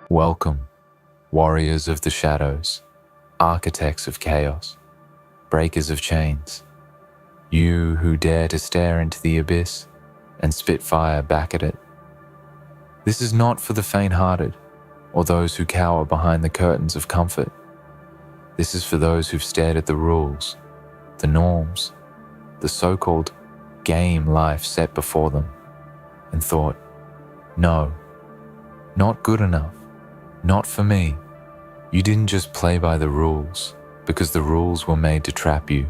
Welcome, warriors of the shadows, architects of chaos, breakers of chains, you who dare to stare into the abyss and spit fire back at it. This is not for the faint-hearted or those who cower behind the curtains of comfort. This is for those who've stared at the rules, the norms, the so-called game life set before them and thought, no, not good enough, not for me. You didn't just play by the rules because the rules were made to trap you,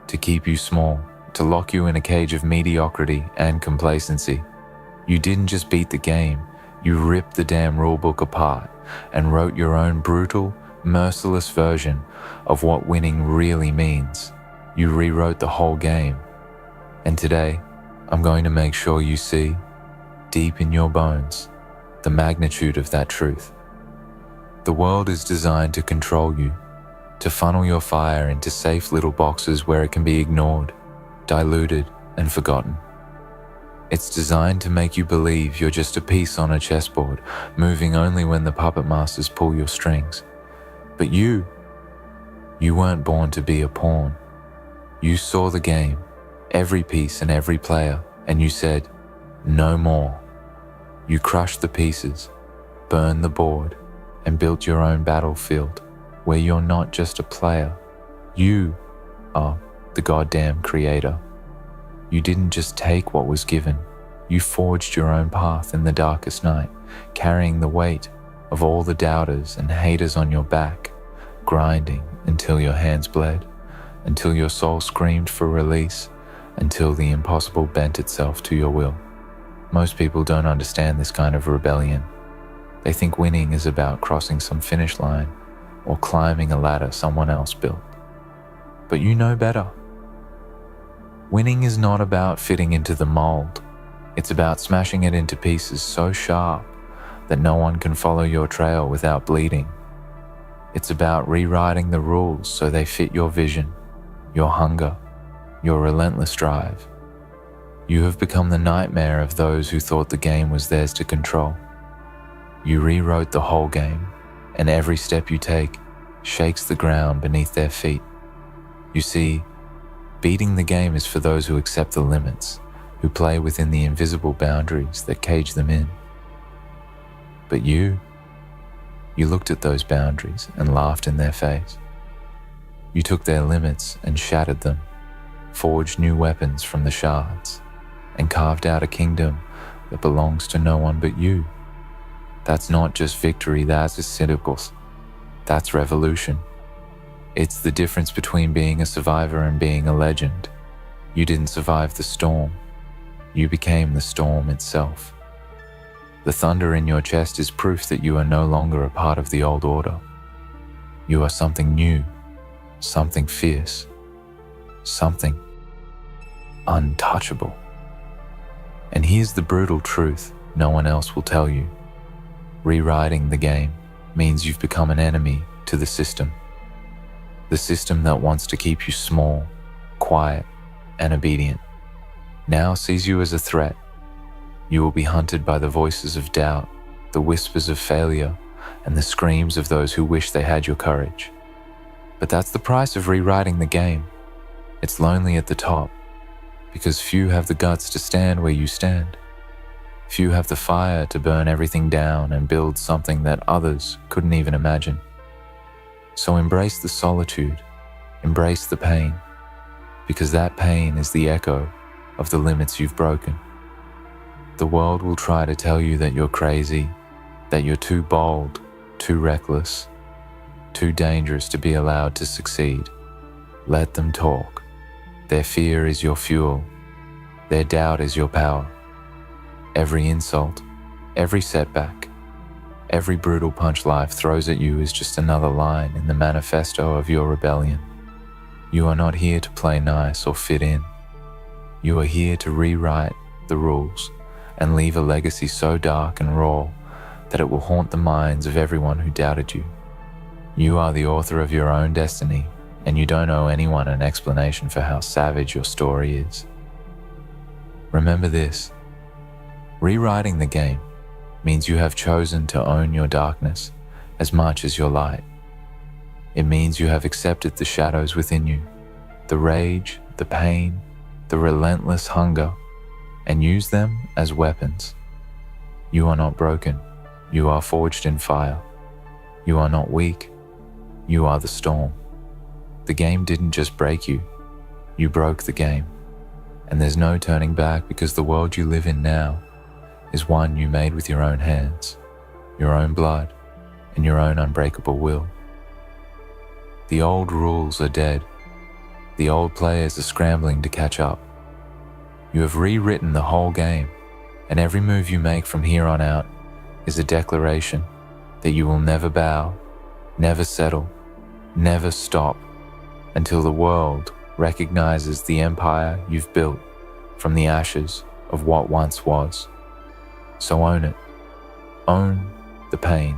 to keep you small, to lock you in a cage of mediocrity and complacency. You didn't just beat the game, you ripped the damn rulebook apart and wrote your own brutal, merciless version of what winning really means. You rewrote the whole game. And today, I'm going to make sure you see, deep in your bones, the magnitude of that truth. The world is designed to control you, to funnel your fire into safe little boxes where it can be ignored, diluted, and forgotten. It's designed to make you believe you're just a piece on a chessboard, moving only when the puppet masters pull your strings. But you weren't born to be a pawn. You saw the game, every piece and every player, and you said, no more. You crushed the pieces, burned the board, and built your own battlefield where you're not just a player. You are the goddamn creator. You didn't just take what was given. You forged your own path in the darkest night, carrying the weight of all the doubters and haters on your back, grinding until your hands bled, until your soul screamed for release, until the impossible bent itself to your will. Most people don't understand this kind of rebellion. They think winning is about crossing some finish line or climbing a ladder someone else built. But you know better. Winning is not about fitting into the mold. It's about smashing it into pieces so sharp that no one can follow your trail without bleeding. It's about rewriting the rules so they fit your vision, your hunger, your relentless drive. You have become the nightmare of those who thought the game was theirs to control. You rewrote the whole game, and every step you take shakes the ground beneath their feet. You see, beating the game is for those who accept the limits, who play within the invisible boundaries that cage them in. But you looked at those boundaries and laughed in their face. You took their limits and shattered them, forged new weapons from the shards, and carved out a kingdom that belongs to no one but you. That's not just victory, that's citadels. That's revolution. It's the difference between being a survivor and being a legend. You didn't survive the storm. You became the storm itself. The thunder in your chest is proof that you are no longer a part of the old order. You are something new, something fierce, something untouchable. And here's the brutal truth no one else will tell you. Rewriting the game means you've become an enemy to the system. The system that wants to keep you small, quiet, and obedient now sees you as a threat. You will be hunted by the voices of doubt, the whispers of failure, and the screams of those who wish they had your courage. But that's the price of rewriting the game. It's lonely at the top, because few have the guts to stand where you stand. Few have the fire to burn everything down and build something that others couldn't even imagine. So embrace the solitude, embrace the pain, because that pain is the echo of the limits you've broken. The world will try to tell you that you're crazy, that you're too bold, too reckless, too dangerous to be allowed to succeed. Let them talk. Their fear is your fuel. Their doubt is your power. Every insult, every setback, every brutal punch life throws at you is just another line in the manifesto of your rebellion. You are not here to play nice or fit in. You are here to rewrite the rules and leave a legacy so dark and raw that it will haunt the minds of everyone who doubted you. You are the author of your own destiny, and you don't owe anyone an explanation for how savage your story is. Remember this: rewriting the game means you have chosen to own your darkness as much as your light. It means you have accepted the shadows within you, the rage, the pain, the relentless hunger, and used them as weapons. You are not broken. You are forged in fire. You are not weak. You are the storm. The game didn't just break you. You broke the game. And there's no turning back, because the world you live in now is one you made with your own hands, your own blood, and your own unbreakable will. The old rules are dead. The old players are scrambling to catch up. You have rewritten the whole game, and every move you make from here on out is a declaration that you will never bow, never settle, never stop until the world recognizes the empire you've built from the ashes of what once was. So own it. Own the pain.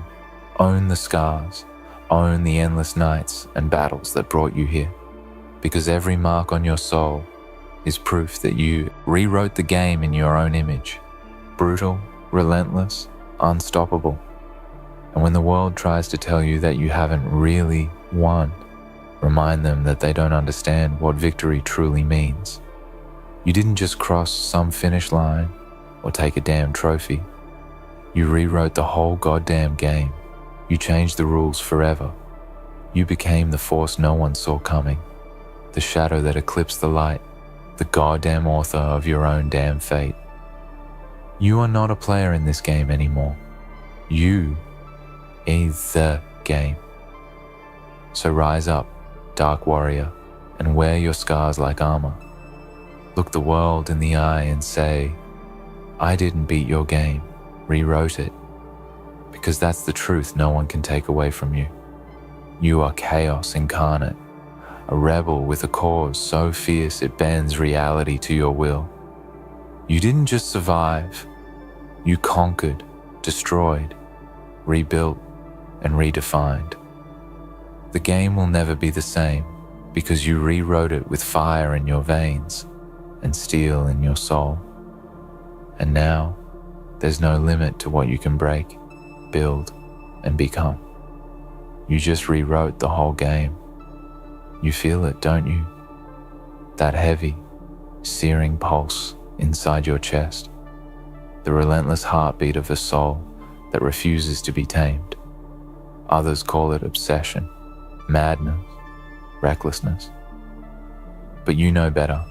Own the scars. Own the endless nights and battles that brought you here. Because every mark on your soul is proof that you rewrote the game in your own image. Brutal, relentless, unstoppable. And when the world tries to tell you that you haven't really won, remind them that they don't understand what victory truly means. You didn't just cross some finish line or take a damn trophy. You rewrote the whole goddamn game. You changed the rules forever. You became the force no one saw coming, the shadow that eclipsed the light, the goddamn author of your own damn fate. You are not a player in this game anymore. You is the game. So rise up, dark warrior, and wear your scars like armor. Look the world in the eye and say, I didn't beat your game, rewrote it. Because that's the truth no one can take away from you. You are chaos incarnate, a rebel with a cause so fierce it bends reality to your will. You didn't just survive, you conquered, destroyed, rebuilt, and redefined. The game will never be the same because you rewrote it with fire in your veins and steel in your soul. And now, there's no limit to what you can break, build, and become. You just rewrote the whole game. You feel it, don't you? That heavy, searing pulse inside your chest. The relentless heartbeat of a soul that refuses to be tamed. Others call it obsession, madness, recklessness. But you know better.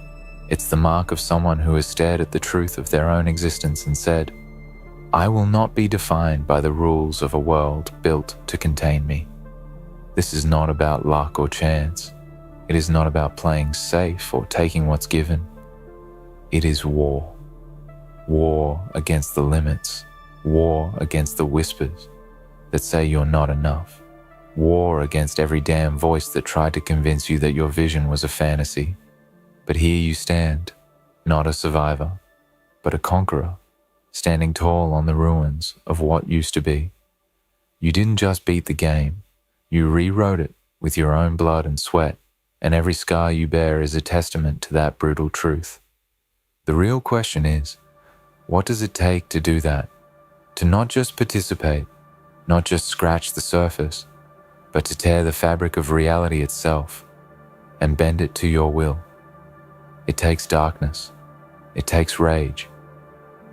It's the mark of someone who has stared at the truth of their own existence and said, I will not be defined by the rules of a world built to contain me. This is not about luck or chance. It is not about playing safe or taking what's given. It is war. War against the limits. War against the whispers that say you're not enough. War against every damn voice that tried to convince you that your vision was a fantasy. But here you stand, not a survivor, but a conqueror, standing tall on the ruins of what used to be. You didn't just beat the game, you rewrote it with your own blood and sweat, and every scar you bear is a testament to that brutal truth. The real question is, what does it take to do that? To not just participate, not just scratch the surface, but to tear the fabric of reality itself and bend it to your will. It takes darkness. It takes rage.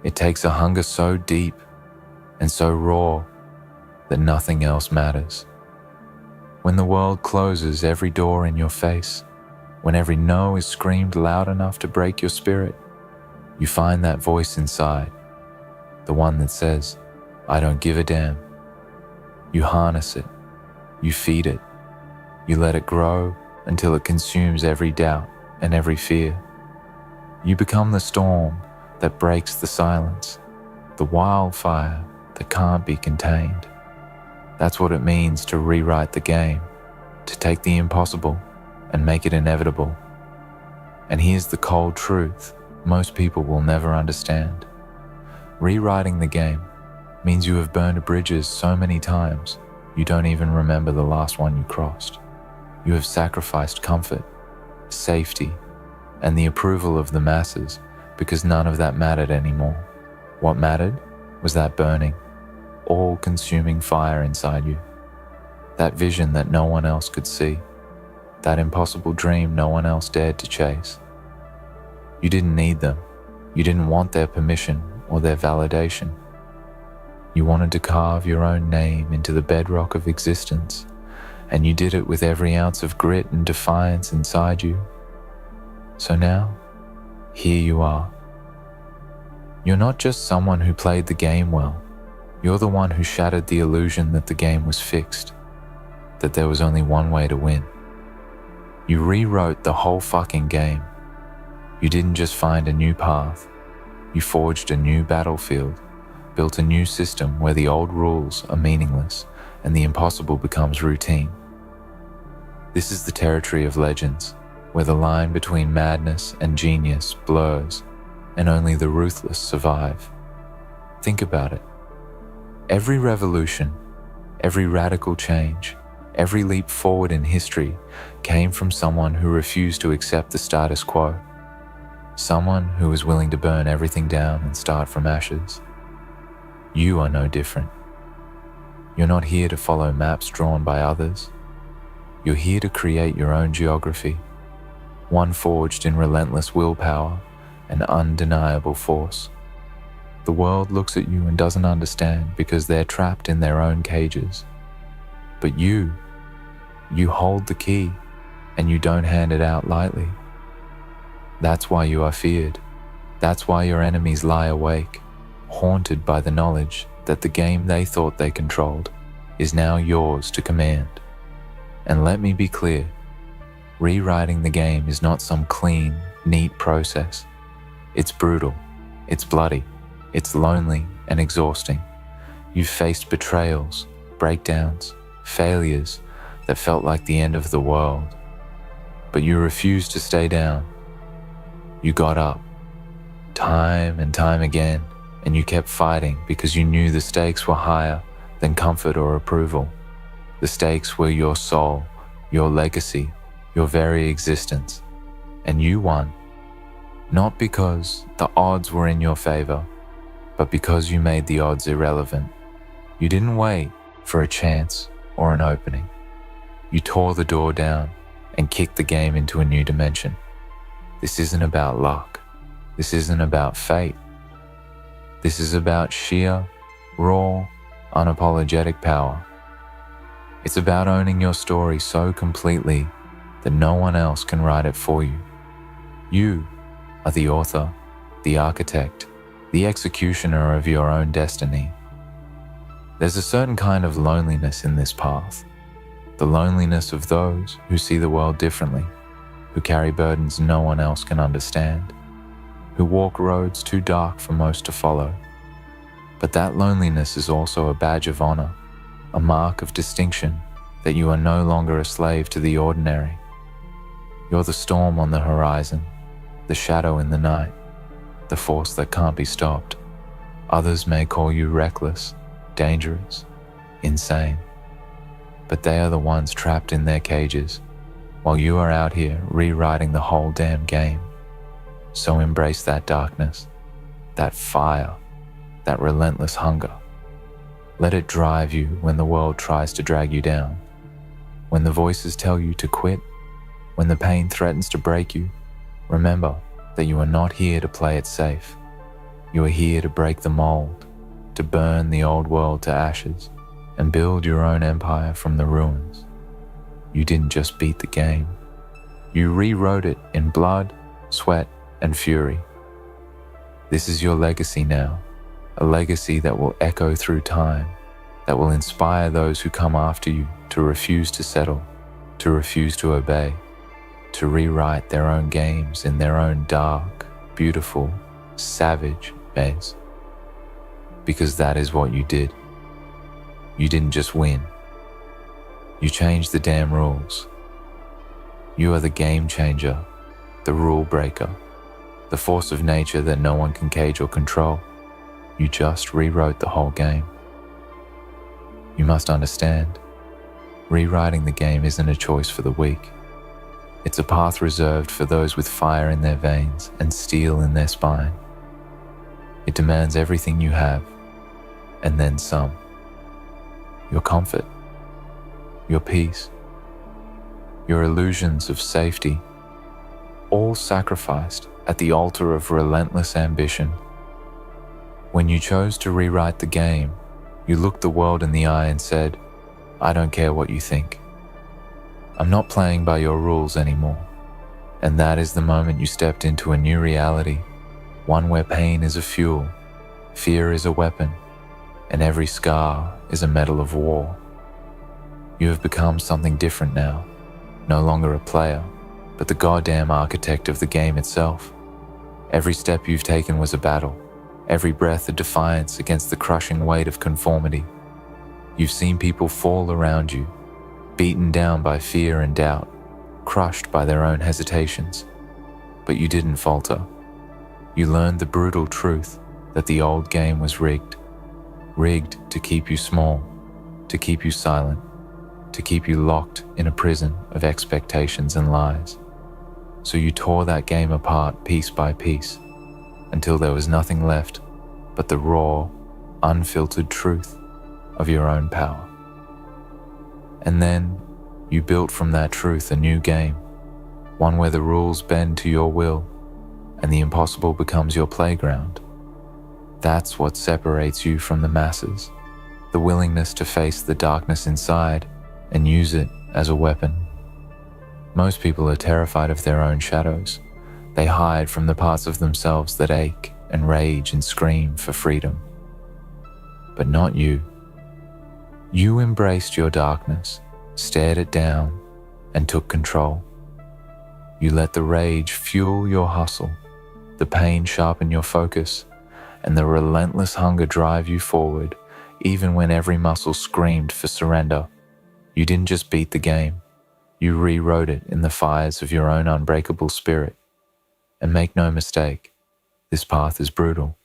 It takes a hunger so deep and so raw that nothing else matters. When the world closes every door in your face, when every no is screamed loud enough to break your spirit, you find that voice inside, the one that says, I don't give a damn. You harness it. You feed it. You let it grow until it consumes every doubt and every fear. You become the storm that breaks the silence, the wildfire that can't be contained. That's what it means to rewrite the game, to take the impossible and make it inevitable. And here's the cold truth most people will never understand. Rewriting the game means you have burned bridges so many times you don't even remember the last one you crossed. You have sacrificed comfort, safety, and the approval of the masses because none of that mattered anymore. What mattered was that burning, all-consuming fire inside you. That vision that no one else could see. That impossible dream no one else dared to chase. You didn't need them. You didn't want their permission or their validation. You wanted to carve your own name into the bedrock of existence, and you did it with every ounce of grit and defiance inside you. So now, here you are. You're not just someone who played the game well. You're the one who shattered the illusion that the game was fixed, that there was only one way to win. You rewrote the whole fucking game. You didn't just find a new path. You forged a new battlefield, built a new system where the old rules are meaningless and the impossible becomes routine. This is the territory of legends, where the line between madness and genius blurs, and only the ruthless survive. Think about it. Every revolution, every radical change, every leap forward in history came from someone who refused to accept the status quo. Someone who was willing to burn everything down and start from ashes. You are no different. You're not here to follow maps drawn by others. You're here to create your own geography, one forged in relentless willpower and undeniable force. The world looks at you and doesn't understand because they're trapped in their own cages. But you hold the key, and you don't hand it out lightly. That's why you are feared. That's why your enemies lie awake, haunted by the knowledge that the game they thought they controlled is now yours to command. And let me be clear, rewriting the game is not some clean, neat process. It's brutal, it's bloody, it's lonely and exhausting. You've faced betrayals, breakdowns, failures that felt like the end of the world. But you refused to stay down. You got up, time and time again, and you kept fighting because you knew the stakes were higher than comfort or approval. The stakes were your soul, your legacy, your very existence. And you won. Not because the odds were in your favor, but because you made the odds irrelevant. You didn't wait for a chance or an opening. You tore the door down and kicked the game into a new dimension. This isn't about luck. This isn't about fate. This is about sheer, raw, unapologetic power. It's about owning your story so completely that no one else can write it for you. You are the author, the architect, the executioner of your own destiny. There's a certain kind of loneliness in this path, the loneliness of those who see the world differently, who carry burdens no one else can understand, who walk roads too dark for most to follow. But that loneliness is also a badge of honor, a mark of distinction that you are no longer a slave to the ordinary. You're the storm on the horizon, the shadow in the night, the force that can't be stopped. Others may call you reckless, dangerous, insane, but they are the ones trapped in their cages, while you are out here rewriting the whole damn game. So embrace that darkness, that fire, that relentless hunger. Let it drive you when the world tries to drag you down. When the voices tell you to quit, when the pain threatens to break you, remember that you are not here to play it safe. You are here to break the mold, to burn the old world to ashes, and build your own empire from the ruins. You didn't just beat the game. You rewrote it in blood, sweat, and fury. This is your legacy now, a legacy that will echo through time, that will inspire those who come after you to refuse to settle, to refuse to obey, to rewrite their own games in their own dark, beautiful, savage ways. Because that is what you did. You didn't just win. You changed the damn rules. You are the game changer, the rule breaker, the force of nature that no one can cage or control. You just rewrote the whole game. You must understand, rewriting the game isn't a choice for the weak. It's a path reserved for those with fire in their veins and steel in their spine. It demands everything you have, and then some. your comfort, your peace, your illusions of safety, all sacrificed at the altar of relentless ambition. When you chose to rewrite the game, you looked the world in the eye and said, "I don't care what you think. I'm not playing by your rules anymore." And that is the moment you stepped into a new reality, one where pain is a fuel, fear is a weapon, and every scar is a medal of war. You have become something different now, no longer a player, but the goddamn architect of the game itself. Every step you've taken was a battle, every breath a defiance against the crushing weight of conformity. You've seen people fall around you, beaten down by fear and doubt, crushed by their own hesitations. But you didn't falter. You learned the brutal truth that the old game was rigged. Rigged to keep you small, to keep you silent, to keep you locked in a prison of expectations and lies. So you tore that game apart piece by piece until there was nothing left but the raw, unfiltered truth of your own power. And then you built from that truth a new game, one where the rules bend to your will and the impossible becomes your playground. That's what separates you from the masses, the willingness to face the darkness inside and use it as a weapon. Most people are terrified of their own shadows. They hide from the parts of themselves that ache and rage and scream for freedom. But not you. You embraced your darkness, stared it down, and took control. You let the rage fuel your hustle, the pain sharpen your focus, and the relentless hunger drive you forward, even when every muscle screamed for surrender. You didn't just beat the game, you rewrote it in the fires of your own unbreakable spirit. And make no mistake, this path is brutal.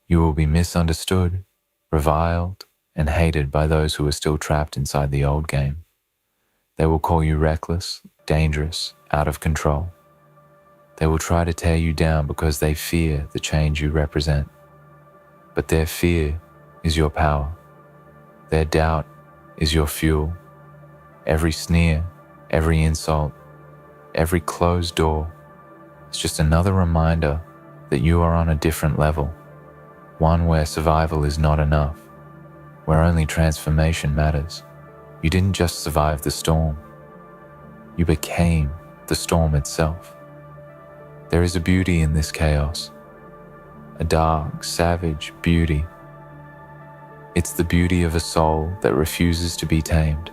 You will be misunderstood, reviled, and hated by those who are still trapped inside the old game. They will call you reckless, dangerous, out of control. They will try to tear you down because they fear the change you represent. But their fear is your power. Their doubt is your fuel. Every sneer, every insult, every closed door is just another reminder that you are on a different level, one where survival is not enough, where only transformation matters. You didn't just survive the storm, you became the storm itself. There is a beauty in this chaos, a dark, savage beauty. It's the beauty of a soul that refuses to be tamed,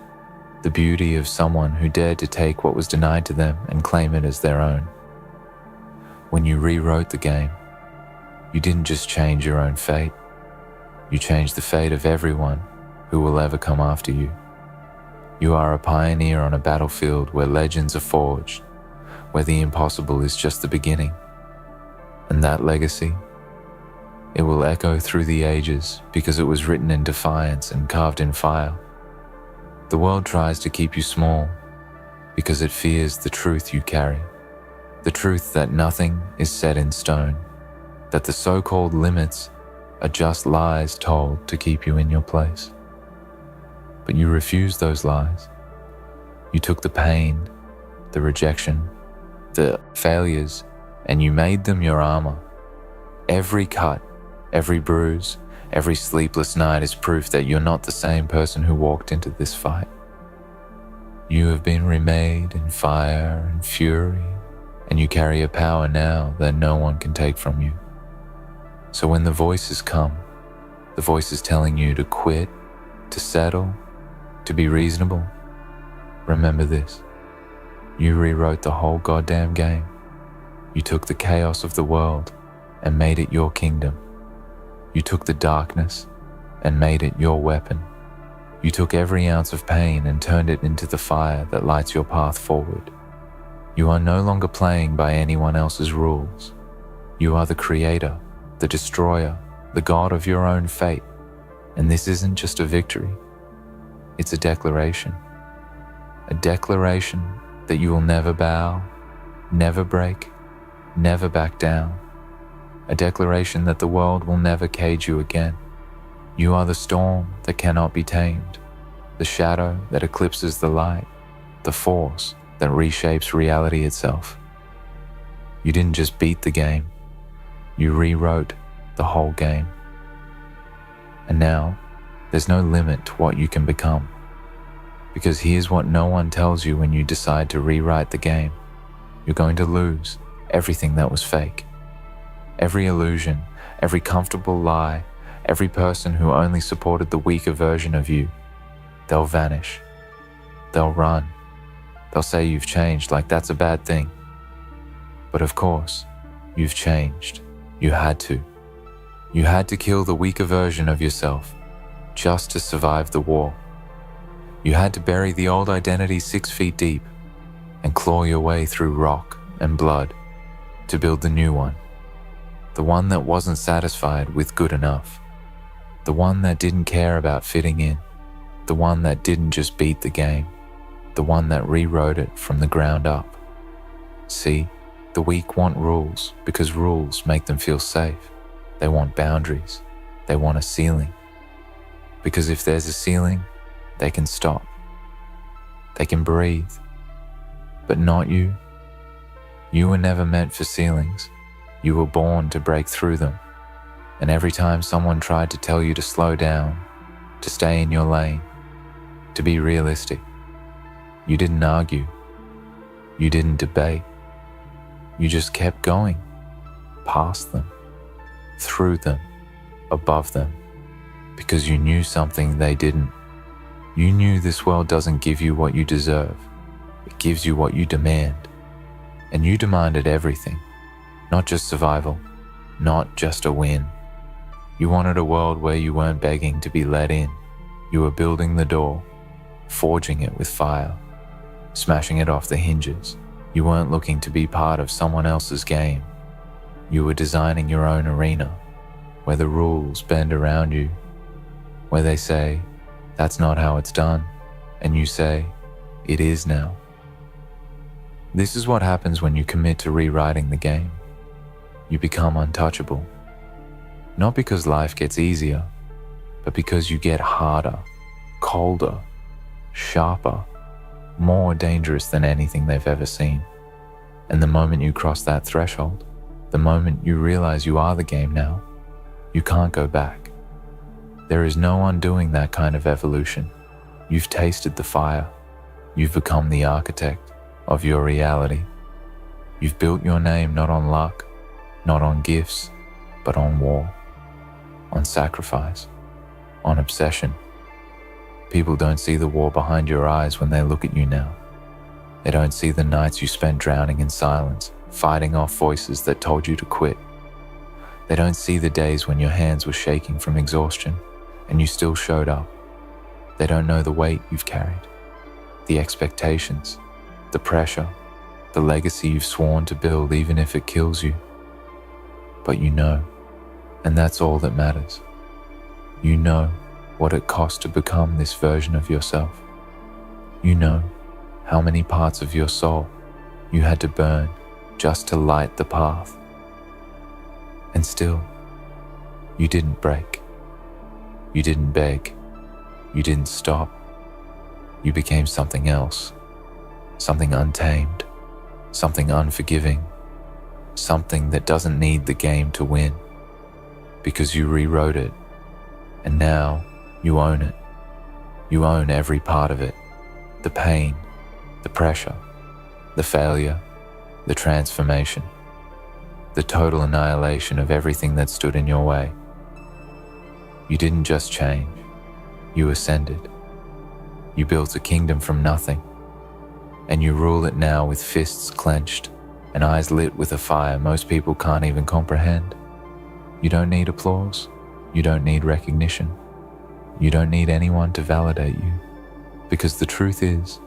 the beauty of someone who dared to take what was denied to them and claim it as their own. When you rewrote the game, you didn't just change your own fate, you changed the fate of everyone who will ever come after you. You are a pioneer on a battlefield where legends are forged, where the impossible is just the beginning. And that legacy, it will echo through the ages because it was written in defiance and carved in fire. The world tries to keep you small because it fears the truth you carry, the truth that nothing is set in stone, that the so-called limits are just lies told to keep you in your place. But you refused those lies. You took the pain, the rejection, the failures, and you made them your armor. Every cut, every bruise, every sleepless night is proof that you're not the same person who walked into this fight. You have been remade in fire and fury, and you carry a power now that no one can take from you. So when the voices come, the voices telling you to quit, to settle, to be reasonable, remember this. You rewrote the whole goddamn game. You took the chaos of the world and made it your kingdom. You took the darkness and made it your weapon. You took every ounce of pain and turned it into the fire that lights your path forward. You are no longer playing by anyone else's rules. You are the creator, the destroyer, the god of your own fate. And this isn't just a victory. It's a declaration. A declaration that you will never bow, never break, never back down. A declaration that the world will never cage you again. You are the storm that cannot be tamed, the shadow that eclipses the light, the force that reshapes reality itself. You didn't just beat the game, you rewrote the whole game. And now, there's no limit to what you can become. Because here's what no one tells you when you decide to rewrite the game. You're going to lose everything that was fake. Every illusion, every comfortable lie, every person who only supported the weaker version of you, they'll vanish. They'll run. They'll say you've changed like that's a bad thing. But of course, you've changed. You had to. You had to kill the weaker version of yourself just to survive the war. You had to bury the old identity 6 feet deep and claw your way through rock and blood to build the new one. The one that wasn't satisfied with good enough. The one that didn't care about fitting in. The one that didn't just beat the game. The one that rewrote it from the ground up. See, the weak want rules because rules make them feel safe. They want boundaries. They want a ceiling. Because if there's a ceiling, they can stop. They can breathe. But not you. You were never meant for ceilings. You were born to break through them. And every time someone tried to tell you to slow down, to stay in your lane, to be realistic, you didn't argue. You didn't debate. You just kept going, past them, through them, above them, because you knew something they didn't. You knew this world doesn't give you what you deserve. It gives you what you demand. And you demanded everything, not just survival, not just a win. You wanted a world where you weren't begging to be let in. You were building the door, forging it with fire, smashing it off the hinges. You weren't looking to be part of someone else's game. You were designing your own arena, where the rules bend around you, where they say, that's not how it's done, and you say, it is now. This is what happens when you commit to rewriting the game. You become untouchable. Not because life gets easier, but because you get harder, colder, sharper, more dangerous than anything they've ever seen. And the moment you cross that threshold, the moment you realize you are the game now, you can't go back. There is no undoing that kind of evolution. You've tasted the fire. You've become the architect of your reality. You've built your name not on luck, not on gifts, but on war, on sacrifice, on obsession. People don't see the war behind your eyes when they look at you now. They don't see the nights you spent drowning in silence, fighting off voices that told you to quit. They don't see the days when your hands were shaking from exhaustion and you still showed up. They don't know the weight you've carried, the expectations, the pressure, the legacy you've sworn to build even if it kills you. But you know, and that's all that matters. You know what it cost to become this version of yourself. You know how many parts of your soul you had to burn just to light the path. And still, you didn't break. You didn't beg. You didn't stop. You became something else, something untamed, something unforgiving, something that doesn't need the game to win, because you rewrote it, and now you own it. You own every part of it, the pain, the pressure, the failure, the transformation, the total annihilation of everything that stood in your way. You didn't just change, you ascended. You built a kingdom from nothing, and you rule it now with fists clenched and eyes lit with a fire most people can't even comprehend. You don't need applause, you don't need recognition, you don't need anyone to validate you, because the truth is,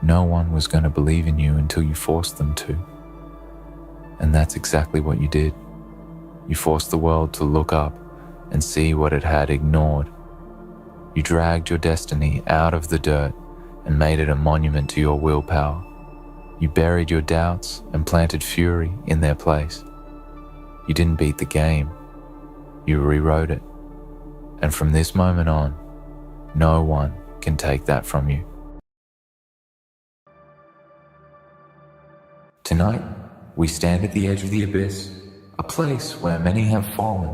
no one was going to believe in you until you forced them to. And that's exactly what you did. You forced the world to look up and see what it had ignored. You dragged your destiny out of the dirt and made it a monument to your willpower. You buried your doubts and planted fury in their place. You didn't beat the game. You rewrote it. And from this moment on, no one can take that from you. Tonight, we stand at the edge of the abyss, a place where many have fallen,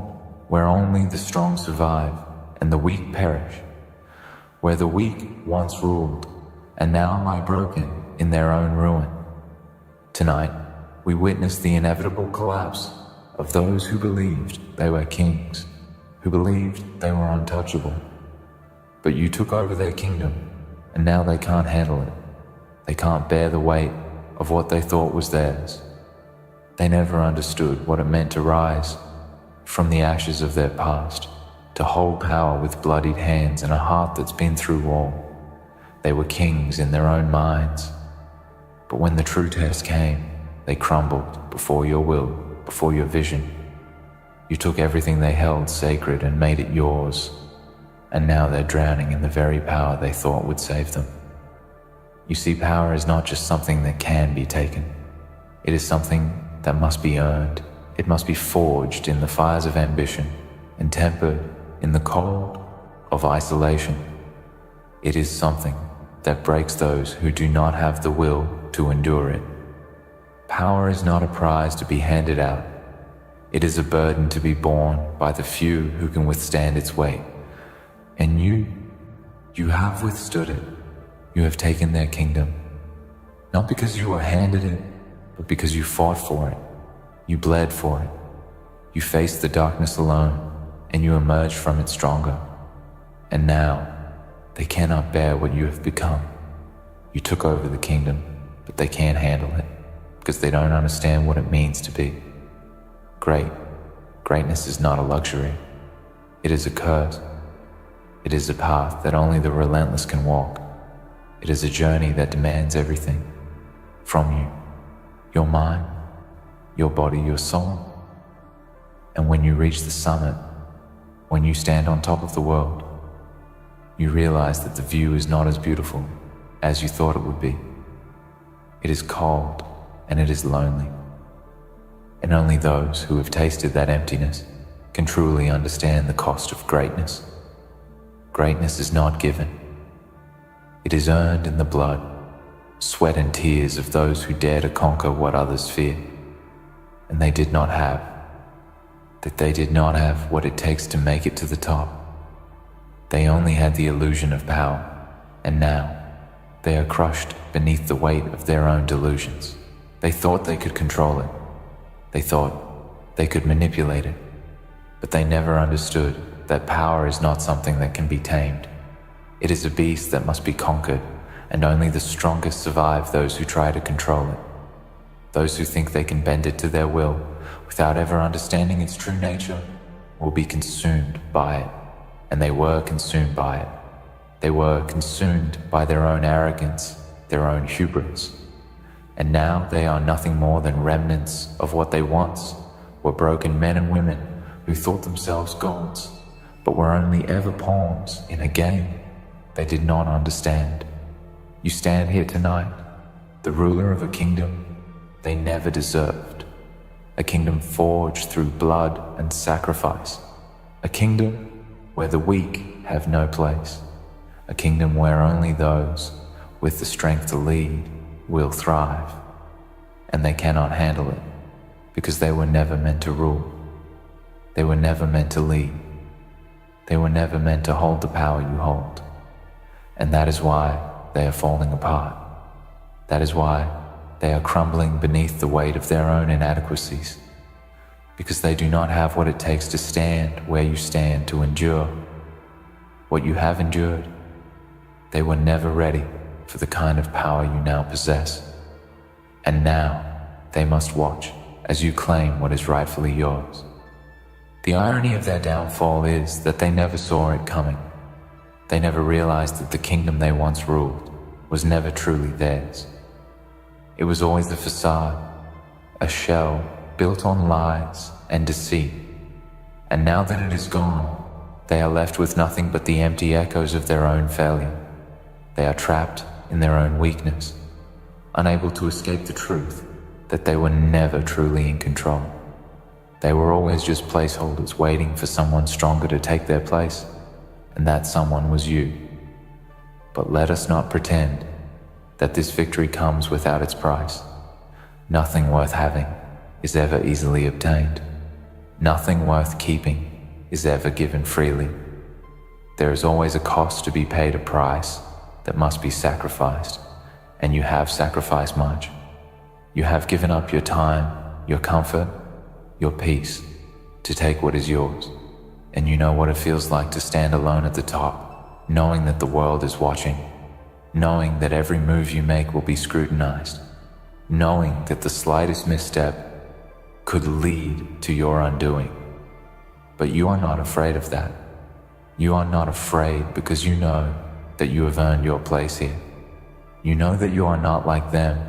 where only the strong survive and the weak perish, where the weak once ruled and now lie broken in their own ruin. Tonight, we witness the inevitable collapse of those who believed they were kings, who believed they were untouchable. But you took over their kingdom, and now they can't handle it. They can't bear the weight of what they thought was theirs. They never understood what it meant to rise from the ashes of their past, to hold power with bloodied hands and a heart that's been through war. They were kings in their own minds. But when the true test came, they crumbled before your will, before your vision. You took everything they held sacred and made it yours, and now they're drowning in the very power they thought would save them. You see, power is not just something that can be taken. It is something that must be earned. It must be forged in the fires of ambition and tempered in the cold of isolation. It is something that breaks those who do not have the will to endure it. Power is not a prize to be handed out. It is a burden to be borne by the few who can withstand its weight. And you have withstood it. You have taken their kingdom, not because you were handed it, but because you fought for it. You bled for it. You faced the darkness alone, and you emerged from it stronger. And now, they cannot bear what you have become. You took over the kingdom, but they can't handle it, because they don't understand what it means to be great. Greatness is not a luxury. It is a curse. It is a path that only the relentless can walk. It is a journey that demands everything from you, your mind, your body, your soul. And when you reach the summit, when you stand on top of the world, you realize that the view is not as beautiful as you thought it would be. It is cold and it is lonely. And only those who have tasted that emptiness can truly understand the cost of greatness. Greatness is not given. It is earned in the blood, sweat and tears of those who dare to conquer what others fear. And they did not have what it takes to make it to the top. They only had the illusion of power, and now they are crushed beneath the weight of their own delusions. They thought they could control it. They thought they could manipulate it. But they never understood that power is not something that can be tamed. It is a beast that must be conquered, and only the strongest survive those who try to control it. Those who think they can bend it to their will without ever understanding its true nature will be consumed by it, and they were consumed by it. They were consumed by their own arrogance, their own hubris. And now they are nothing more than remnants of what they once were, broken men and women who thought themselves gods, but were only ever pawns in a game they did not understand. You stand here tonight, the ruler of a kingdom they never deserved, a kingdom forged through blood and sacrifice, a kingdom where the weak have no place, a kingdom where only those with the strength to lead will thrive. And they cannot handle it, because they were never meant to rule. They were never meant to lead. They were never meant to hold the power you hold. And that is why they are falling apart. That is why they are crumbling beneath the weight of their own inadequacies, because they do not have what it takes to stand where you stand, to endure what you have endured. They were never ready for the kind of power you now possess. And now they must watch as you claim what is rightfully yours. The irony of their downfall is that they never saw it coming. They never realized that the kingdom they once ruled was never truly theirs. It was always a facade, a shell built on lies and deceit. And now that it is gone, they are left with nothing but the empty echoes of their own failure. They are trapped in their own weakness, unable to escape the truth that they were never truly in control. They were always just placeholders waiting for someone stronger to take their place. and that someone was you. But let us not pretend that this victory comes without its price. Nothing worth having is ever easily obtained. Nothing worth keeping is ever given freely. There is always a cost to be paid, a price that must be sacrificed, and you have sacrificed much. You have given up your time, your comfort, your peace to take what is yours, and you know what it feels like to stand alone at the top, knowing that the world is watching, knowing that every move you make will be scrutinized, knowing that the slightest misstep could lead to your undoing. But you are not afraid of that. You are not afraid because you know that you have earned your place here. You know that you are not like them.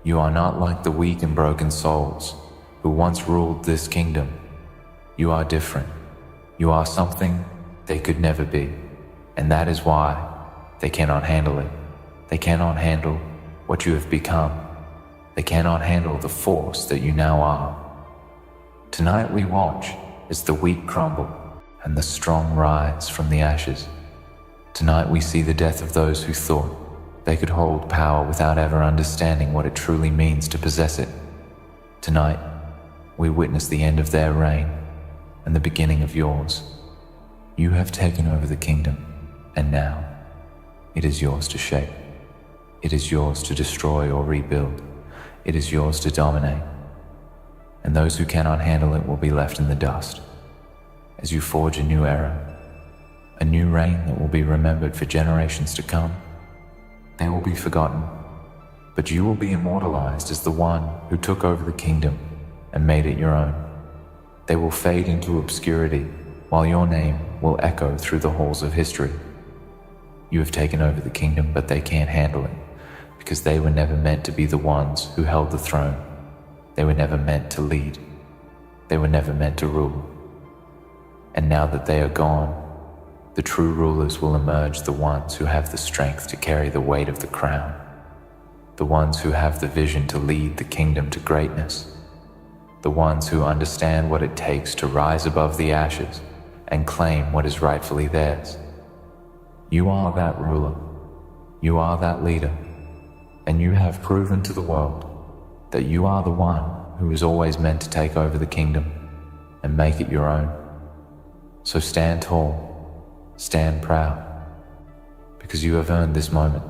You are not like the weak and broken souls who once ruled this kingdom. You are different. You are something they could never be, and that is why they cannot handle it. They cannot handle what you have become. They cannot handle the force that you now are. Tonight we watch as the weak crumble and the strong rise from the ashes. Tonight we see the death of those who thought they could hold power without ever understanding what it truly means to possess it. Tonight we witness the end of their reign and the beginning of yours. You have taken over the kingdom, and now it is yours to shape. It is yours to destroy or rebuild. It is yours to dominate. And those who cannot handle it will be left in the dust as you forge a new era, a new reign that will be remembered for generations to come. They will be forgotten, but you will be immortalized as the one who took over the kingdom and made it your own. They will fade into obscurity while your name will echo through the halls of history. You have taken over the kingdom, but they can't handle it because they were never meant to be the ones who held the throne. They were never meant to lead. They were never meant to rule. And now that they are gone, the true rulers will emerge, the ones who have the strength to carry the weight of the crown, the ones who have the vision to lead the kingdom to greatness, the ones who understand what it takes to rise above the ashes and claim what is rightfully theirs. You are that ruler. You are that leader. And you have proven to the world that you are the one who is always meant to take over the kingdom and make it your own. So stand tall, stand proud, because you have earned this moment.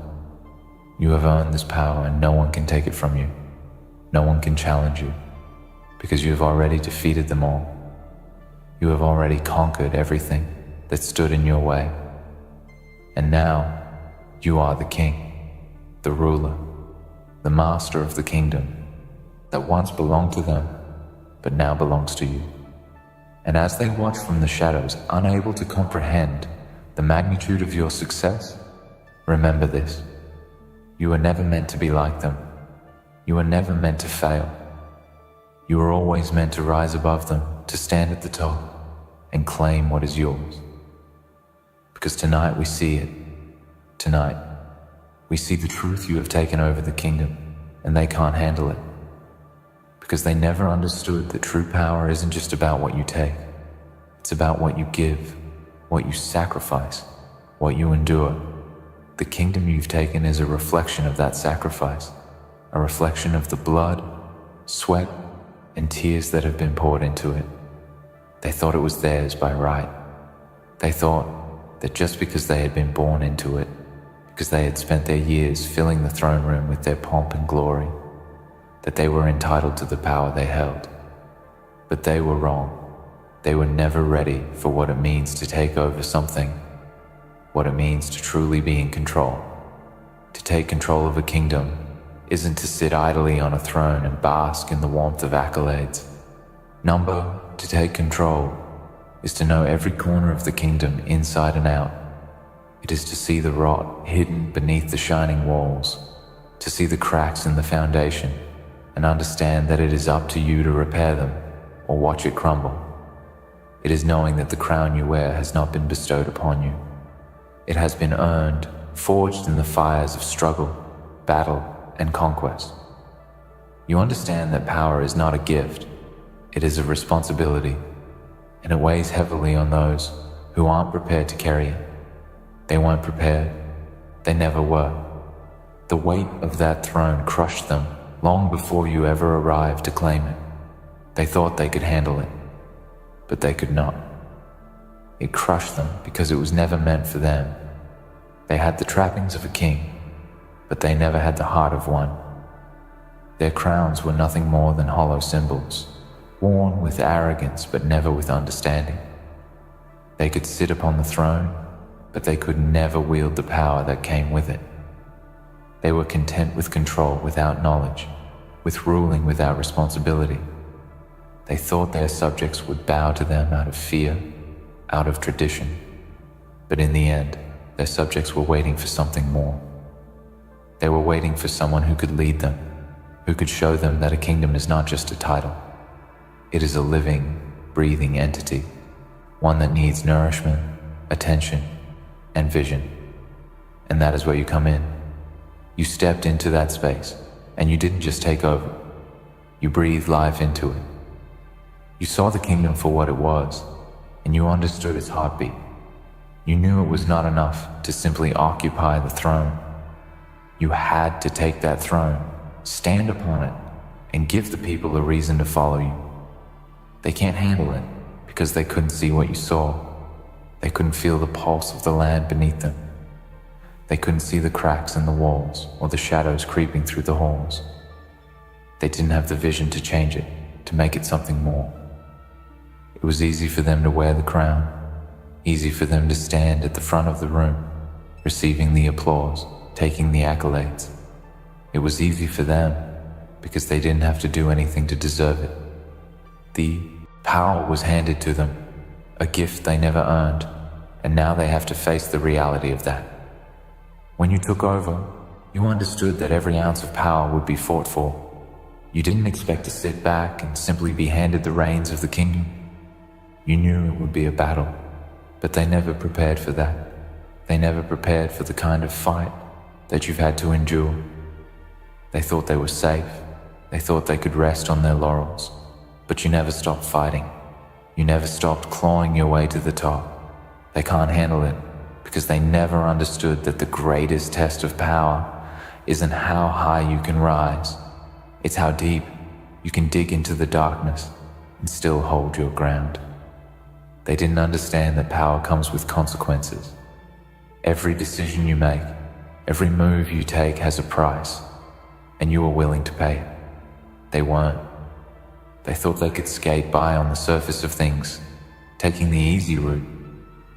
You have earned this power, and no one can take it from you. No one can challenge you, because you have already defeated them all. You have already conquered everything that stood in your way. And now you are the king, the ruler, the master of the kingdom that once belonged to them, but now belongs to you. And as they watch from the shadows, unable to comprehend the magnitude of your success, remember this: you were never meant to be like them. You were never meant to fail. You were always meant to rise above them, to stand at the top and claim what is yours. Because tonight we see it. Tonight we see the truth. You have taken over the kingdom, and they can't handle it. Because they never understood that true power isn't just about what you take. It's about what you give, what you sacrifice, what you endure. The kingdom you've taken is a reflection of that sacrifice, a reflection of the blood, sweat, and tears that have been poured into it. They thought it was theirs by right. They thought that just because they had been born into it, because they had spent their years filling the throne room with their pomp and glory, that they were entitled to the power they held. But they were wrong. They were never ready for what it means to take over something, what it means to truly be in control. To take control of a kingdom isn't to sit idly on a throne and bask in the warmth of accolades. Number, to take control is to know every corner of the kingdom inside and out. It is to see the rot hidden beneath the shining walls, to see the cracks in the foundation, and understand that it is up to you to repair them or watch it crumble. It is knowing that the crown you wear has not been bestowed upon you. It has been earned, forged in the fires of struggle, battle, and conquest. You understand that power is not a gift, it is a responsibility, and it weighs heavily on those who aren't prepared to carry it. They weren't prepared. They never were. The weight of that throne crushed them long before you ever arrived to claim it. They thought they could handle it, but they could not. It crushed them because it was never meant for them. They had the trappings of a king, but they never had the heart of one. Their crowns were nothing more than hollow symbols, worn with arrogance but never with understanding. They could sit upon the throne, but they could never wield the power that came with it. They were content with control without knowledge, with ruling without responsibility. They thought their subjects would bow to them out of fear, out of tradition. But in the end, their subjects were waiting for something more. They were waiting for someone who could lead them, who could show them that a kingdom is not just a title. It is a living, breathing entity, one that needs nourishment, attention, and vision. And that is where you come in. You stepped into that space, and you didn't just take over. You breathed life into it. You saw the kingdom for what it was, and you understood its heartbeat. You knew it was not enough to simply occupy the throne. You had to take that throne, stand upon it, and give the people a reason to follow you. They can't handle it because they couldn't see what you saw. They couldn't feel the pulse of the land beneath them. They couldn't see the cracks in the walls or the shadows creeping through the halls. They didn't have the vision to change it, to make it something more. It was easy for them to wear the crown, easy for them to stand at the front of the room, receiving the applause, taking the accolades. It was easy for them because they didn't have to do anything to deserve it. The power was handed to them, a gift they never earned, and now they have to face the reality of that. When you took over, you understood that every ounce of power would be fought for. You didn't expect to sit back and simply be handed the reins of the kingdom. You knew it would be a battle, but they never prepared for that. They never prepared for the kind of fight that you've had to endure. They thought they were safe. They thought they could rest on their laurels, but you never stopped fighting. You never stopped clawing your way to the top. They can't handle it because they never understood that the greatest test of power isn't how high you can rise. It's how deep you can dig into the darkness and still hold your ground. They didn't understand that power comes with consequences. Every decision you make, every move you take has a price, and you are willing to pay it. They weren't. They thought they could skate by on the surface of things, taking the easy route,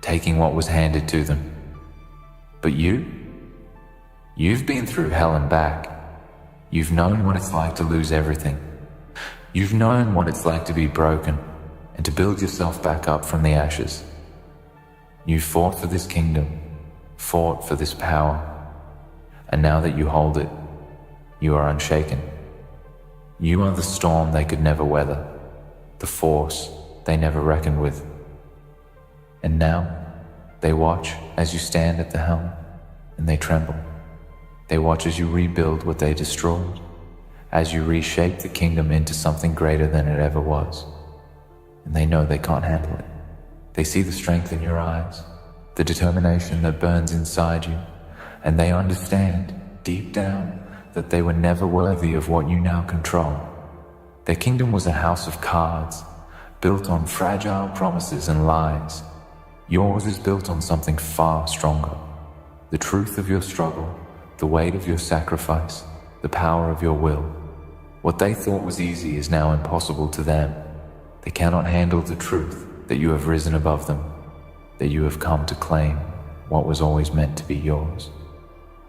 taking what was handed to them. But you've been through hell and back. You've known what it's like to lose everything. You've known what it's like to be broken and to build yourself back up from the ashes. You fought for this kingdom, fought for this power, and now that you hold it, you are unshaken. You are the storm they could never weather, the force they never reckoned with. And now, they watch as you stand at the helm, and they tremble. They watch as you rebuild what they destroyed, as you reshape the kingdom into something greater than it ever was. And they know they can't handle it. They see the strength in your eyes, the determination that burns inside you, and they understand, deep down, that they were never worthy of what you now control. Their kingdom was a house of cards, built on fragile promises and lies. Yours is built on something far stronger. The truth of your struggle, the weight of your sacrifice, the power of your will. What they thought was easy is now impossible to them. They cannot handle the truth that you have risen above them, that you have come to claim what was always meant to be yours.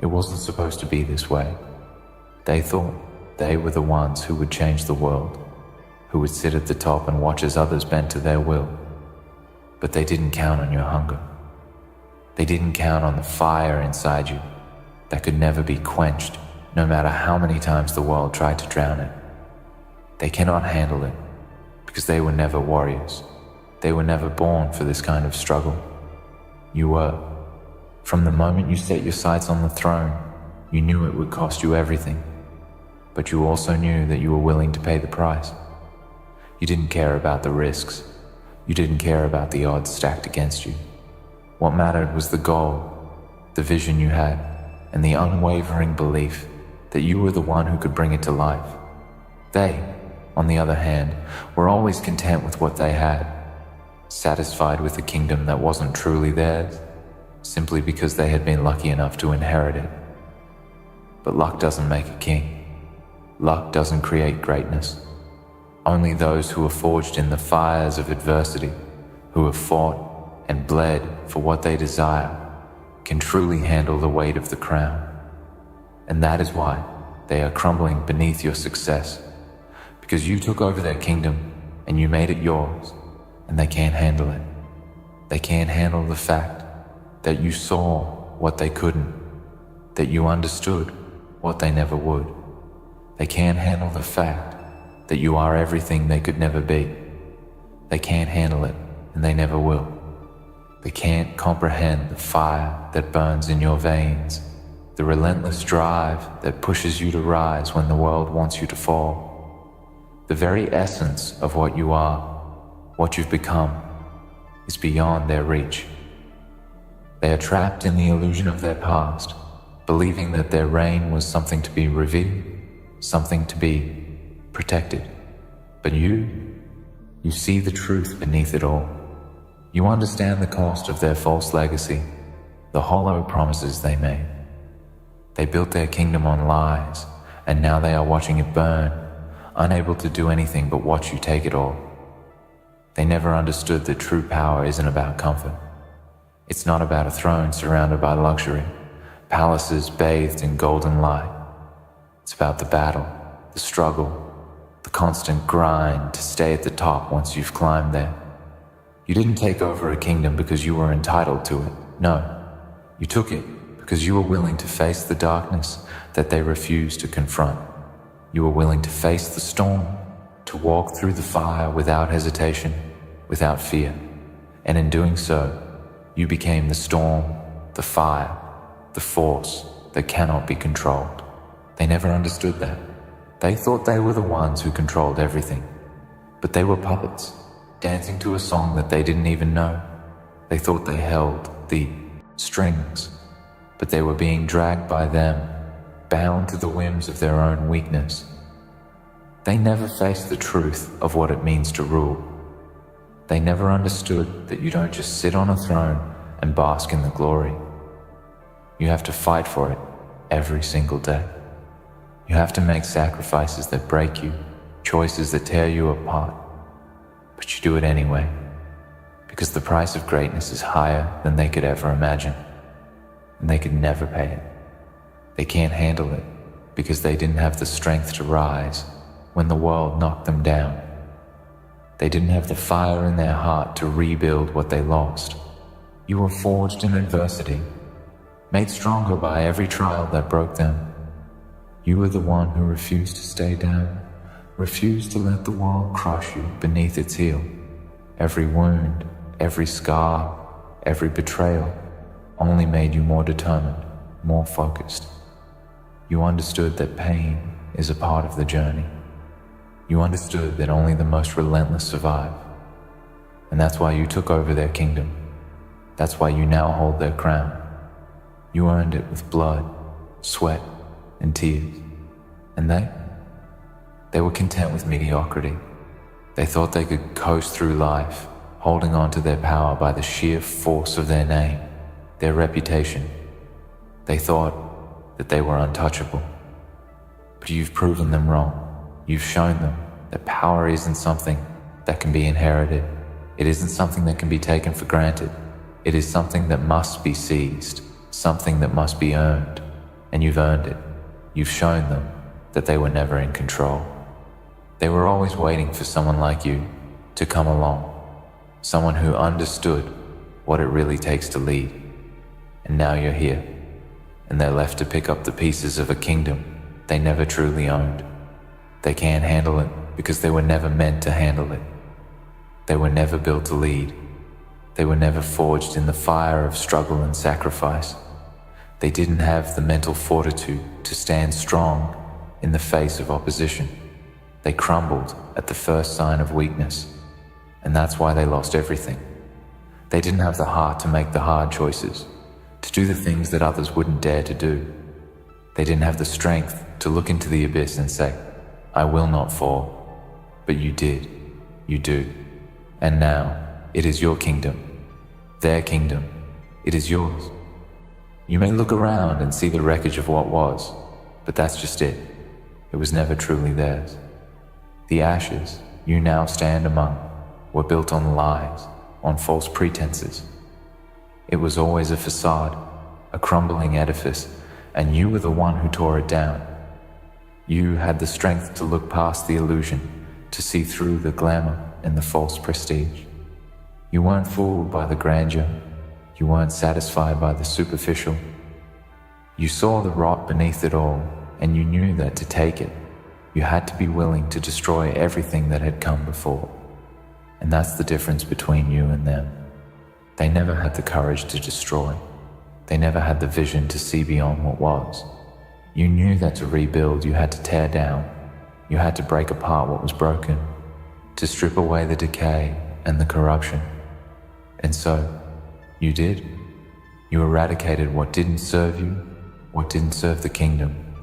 It wasn't supposed to be this way. They thought they were the ones who would change the world, who would sit at the top and watch as others bent to their will. But they didn't count on your hunger. They didn't count on the fire inside you that could never be quenched, no matter how many times the world tried to drown it. They cannot handle it because they were never warriors. They were never born for this kind of struggle. You were. From the moment you set your sights on the throne, you knew it would cost you everything. But you also knew that you were willing to pay the price. You didn't care about the risks. You didn't care about the odds stacked against you. What mattered was the goal, the vision you had, and the unwavering belief that you were the one who could bring it to life. They, on the other hand, were always content with what they had, satisfied with a kingdom that wasn't truly theirs, simply because they had been lucky enough to inherit it. But luck doesn't make a king. Luck doesn't create greatness. Only those who are forged in the fires of adversity, who have fought and bled for what they desire, can truly handle the weight of the crown. And that is why they are crumbling beneath your success, because you took over their kingdom and you made it yours, and they can't handle it. They can't handle the fact that you saw what they couldn't, that you understood what they never would. They can't handle the fact that you are everything they could never be. They can't handle it, and they never will. They can't comprehend the fire that burns in your veins, the relentless drive that pushes you to rise when the world wants you to fall. The very essence of what you are, what you've become, is beyond their reach. They are trapped in the illusion of their past, believing that their reign was something to be revered, something to be protected. But you see the truth beneath it all. You understand the cost of their false legacy, the hollow promises they made. They built their kingdom on lies, and now they are watching it burn, unable to do anything but watch you take it all. They never understood that true power isn't about comfort. It's not about a throne surrounded by luxury, palaces bathed in golden light. It's about the battle, the struggle, the constant grind to stay at the top once you've climbed there. You didn't take over a kingdom because you were entitled to it. No, you took it because you were willing to face the darkness that they refused to confront. You were willing to face the storm, to walk through the fire without hesitation, without fear. And in doing so, you became the storm, the fire, the force that cannot be controlled. They never understood that. They thought they were the ones who controlled everything. But they were puppets, dancing to a song that they didn't even know. They thought they held the strings, but they were being dragged by them, bound to the whims of their own weakness. They never faced the truth of what it means to rule. They never understood that you don't just sit on a throne and bask in the glory. You have to fight for it every single day. You have to make sacrifices that break you, choices that tear you apart. But you do it anyway, because the price of greatness is higher than they could ever imagine, and they could never pay it. They can't handle it because they didn't have the strength to rise when the world knocked them down. They didn't have the fire in their heart to rebuild what they lost. You were forged in adversity, made stronger by every trial that broke them. You were the one who refused to stay down, refused to let the world crush you beneath its heel. Every wound, every scar, every betrayal only made you more determined, more focused. You understood that pain is a part of the journey. You understood that only the most relentless survive. And that's why you took over their kingdom. That's why you now hold their crown. You earned it with blood, sweat, and tears. And they were content with mediocrity. They thought they could coast through life, holding on to their power by the sheer force of their name, their reputation. They thought that they were untouchable. But you've proven them wrong. You've shown them that power isn't something that can be inherited. It isn't something that can be taken for granted. It is something that must be seized, something that must be earned. And you've earned it. You've shown them that they were never in control. They were always waiting for someone like you to come along, someone who understood what it really takes to lead. And now you're here, and they're left to pick up the pieces of a kingdom they never truly owned. They can't handle it because they were never meant to handle it. They were never built to lead. They were never forged in the fire of struggle and sacrifice. They didn't have the mental fortitude to stand strong in the face of opposition. They crumbled at the first sign of weakness, and that's why they lost everything. They didn't have the heart to make the hard choices, to do the things that others wouldn't dare to do. They didn't have the strength to look into the abyss and say, I will not fall. But you did. You do. And now, it is your kingdom. Their kingdom. It is yours. You may look around and see the wreckage of what was, but that's just it. It was never truly theirs. The ashes you now stand among were built on lies, on false pretenses. It was always a facade, a crumbling edifice, and you were the one who tore it down. You had the strength to look past the illusion, to see through the glamour and the false prestige. You weren't fooled by the grandeur. You weren't satisfied by the superficial. You saw the rot beneath it all, and you knew that to take it, you had to be willing to destroy everything that had come before. And that's the difference between you and them. They never had the courage to destroy. They never had the vision to see beyond what was. You knew that to rebuild, you had to tear down. You had to break apart what was broken, to strip away the decay and the corruption. And so, you did. You eradicated what didn't serve you, what didn't serve the kingdom,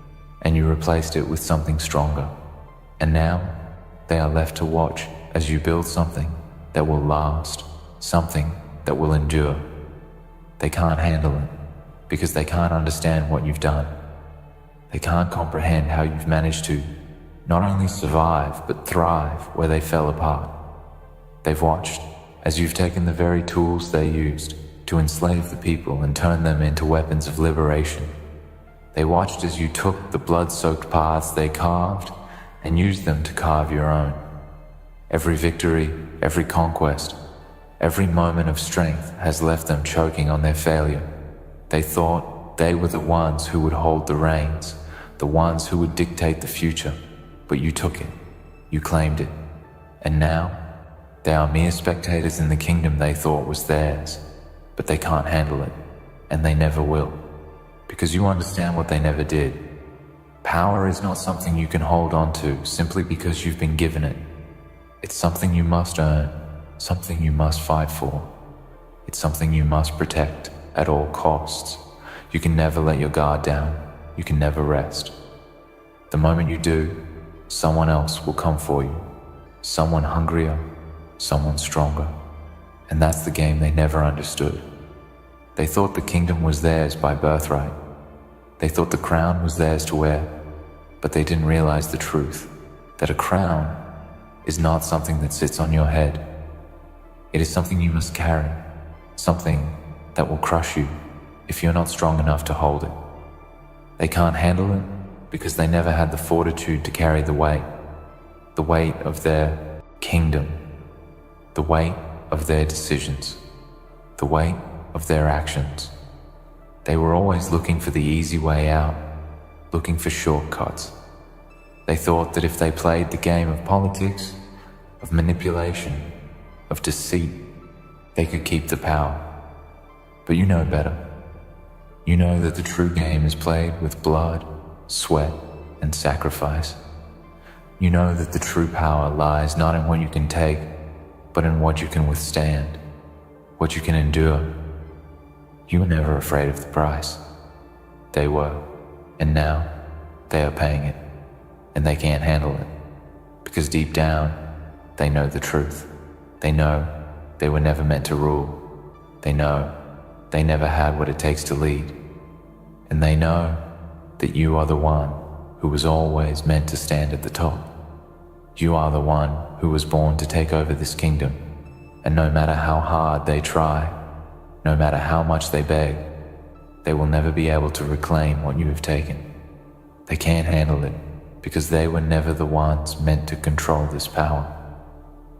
and you replaced it with something stronger. And now, they are left to watch as you build something that will last, something that will endure. They can't handle it, because they can't understand what you've done. They can't comprehend how you've managed to not only survive, but thrive where they fell apart. They've watched as you've taken the very tools they used to enslave the people and turn them into weapons of liberation. They watched as you took the blood-soaked paths they carved and used them to carve your own. Every victory, every conquest, every moment of strength has left them choking on their failure. They thought they were the ones who would hold the reins, the ones who would dictate the future, but you took it, you claimed it, and now they are mere spectators in the kingdom they thought was theirs, but they can't handle it, and they never will, because you understand what they never did. Power is not something you can hold on to simply because you've been given it. It's something you must earn, something you must fight for. It's something you must protect at all costs. You can never let your guard down. You can never rest. The moment you do, someone else will come for you. Someone hungrier, someone stronger. And that's the game they never understood. They thought the kingdom was theirs by birthright. They thought the crown was theirs to wear, but they didn't realize the truth, that a crown is not something that sits on your head. It is something you must carry, something that will crush you if you're not strong enough to hold it. They can't handle it because they never had the fortitude to carry the weight of their kingdom, the weight of their decisions, the weight of their actions. They were always looking for the easy way out, looking for shortcuts. They thought that if they played the game of politics, of manipulation, of deceit, they could keep the power. But you know better. You know that the true game is played with blood, sweat, and sacrifice. You know that the true power lies not in what you can take, but in what you can withstand, what you can endure. You were never afraid of the price. They were, and now they are paying it, and they can't handle it, because deep down, they know the truth. They know they were never meant to rule. They know they never had what it takes to lead. And they know that you are the one who was always meant to stand at the top. You are the one who was born to take over this kingdom. And no matter how hard they try, no matter how much they beg, they will never be able to reclaim what you have taken. They can't handle it because they were never the ones meant to control this power.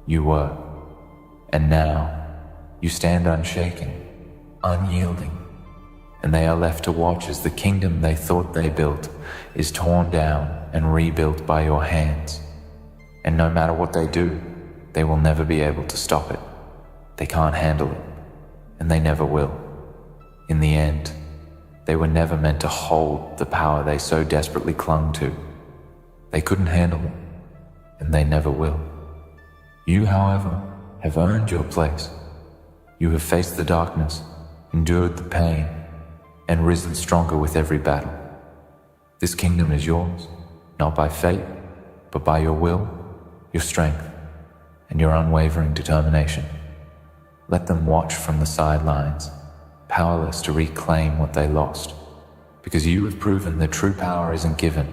You were. And now, you stand unshaken, unyielding, and they are left to watch as the kingdom they thought they built is torn down and rebuilt by your hands. And no matter what they do, they will never be able to stop it. They can't handle it, and they never will. In the end, they were never meant to hold the power they so desperately clung to. They couldn't handle it, and they never will. You, however, have earned your place. You have faced the darkness, endured the pain, and risen stronger with every battle. This kingdom is yours, not by fate, but by your will, your strength, and your unwavering determination. Let them watch from the sidelines, powerless to reclaim what they lost, because you have proven that true power isn't given,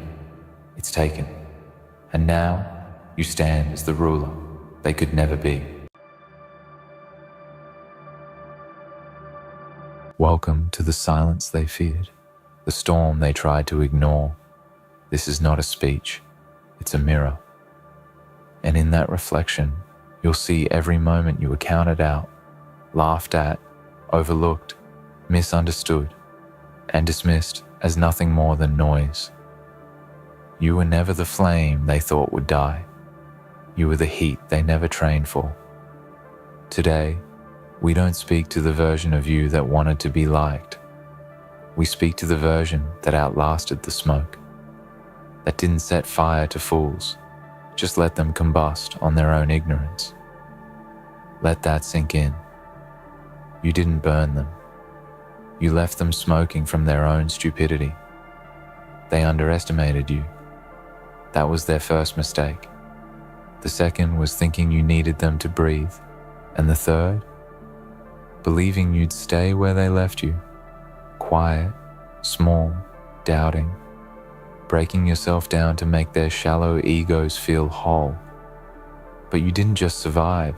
it's taken. And now, you stand as the ruler they could never be. Welcome to the silence they feared, the storm they tried to ignore. This is not a speech, it's a mirror. And in that reflection, you'll see every moment you were counted out, laughed at, overlooked, misunderstood, and dismissed as nothing more than noise. You were never the flame they thought would die. You were the heat they never trained for. Today, we don't speak to the version of you that wanted to be liked. We speak to the version that outlasted the smoke, that didn't set fire to fools, just let them combust on their own ignorance. Let that sink in. You didn't burn them. You left them smoking from their own stupidity. They underestimated you. That was their first mistake. The second was thinking you needed them to breathe. And the third, believing you'd stay where they left you, quiet, small, doubting, breaking yourself down to make their shallow egos feel whole. But you didn't just survive,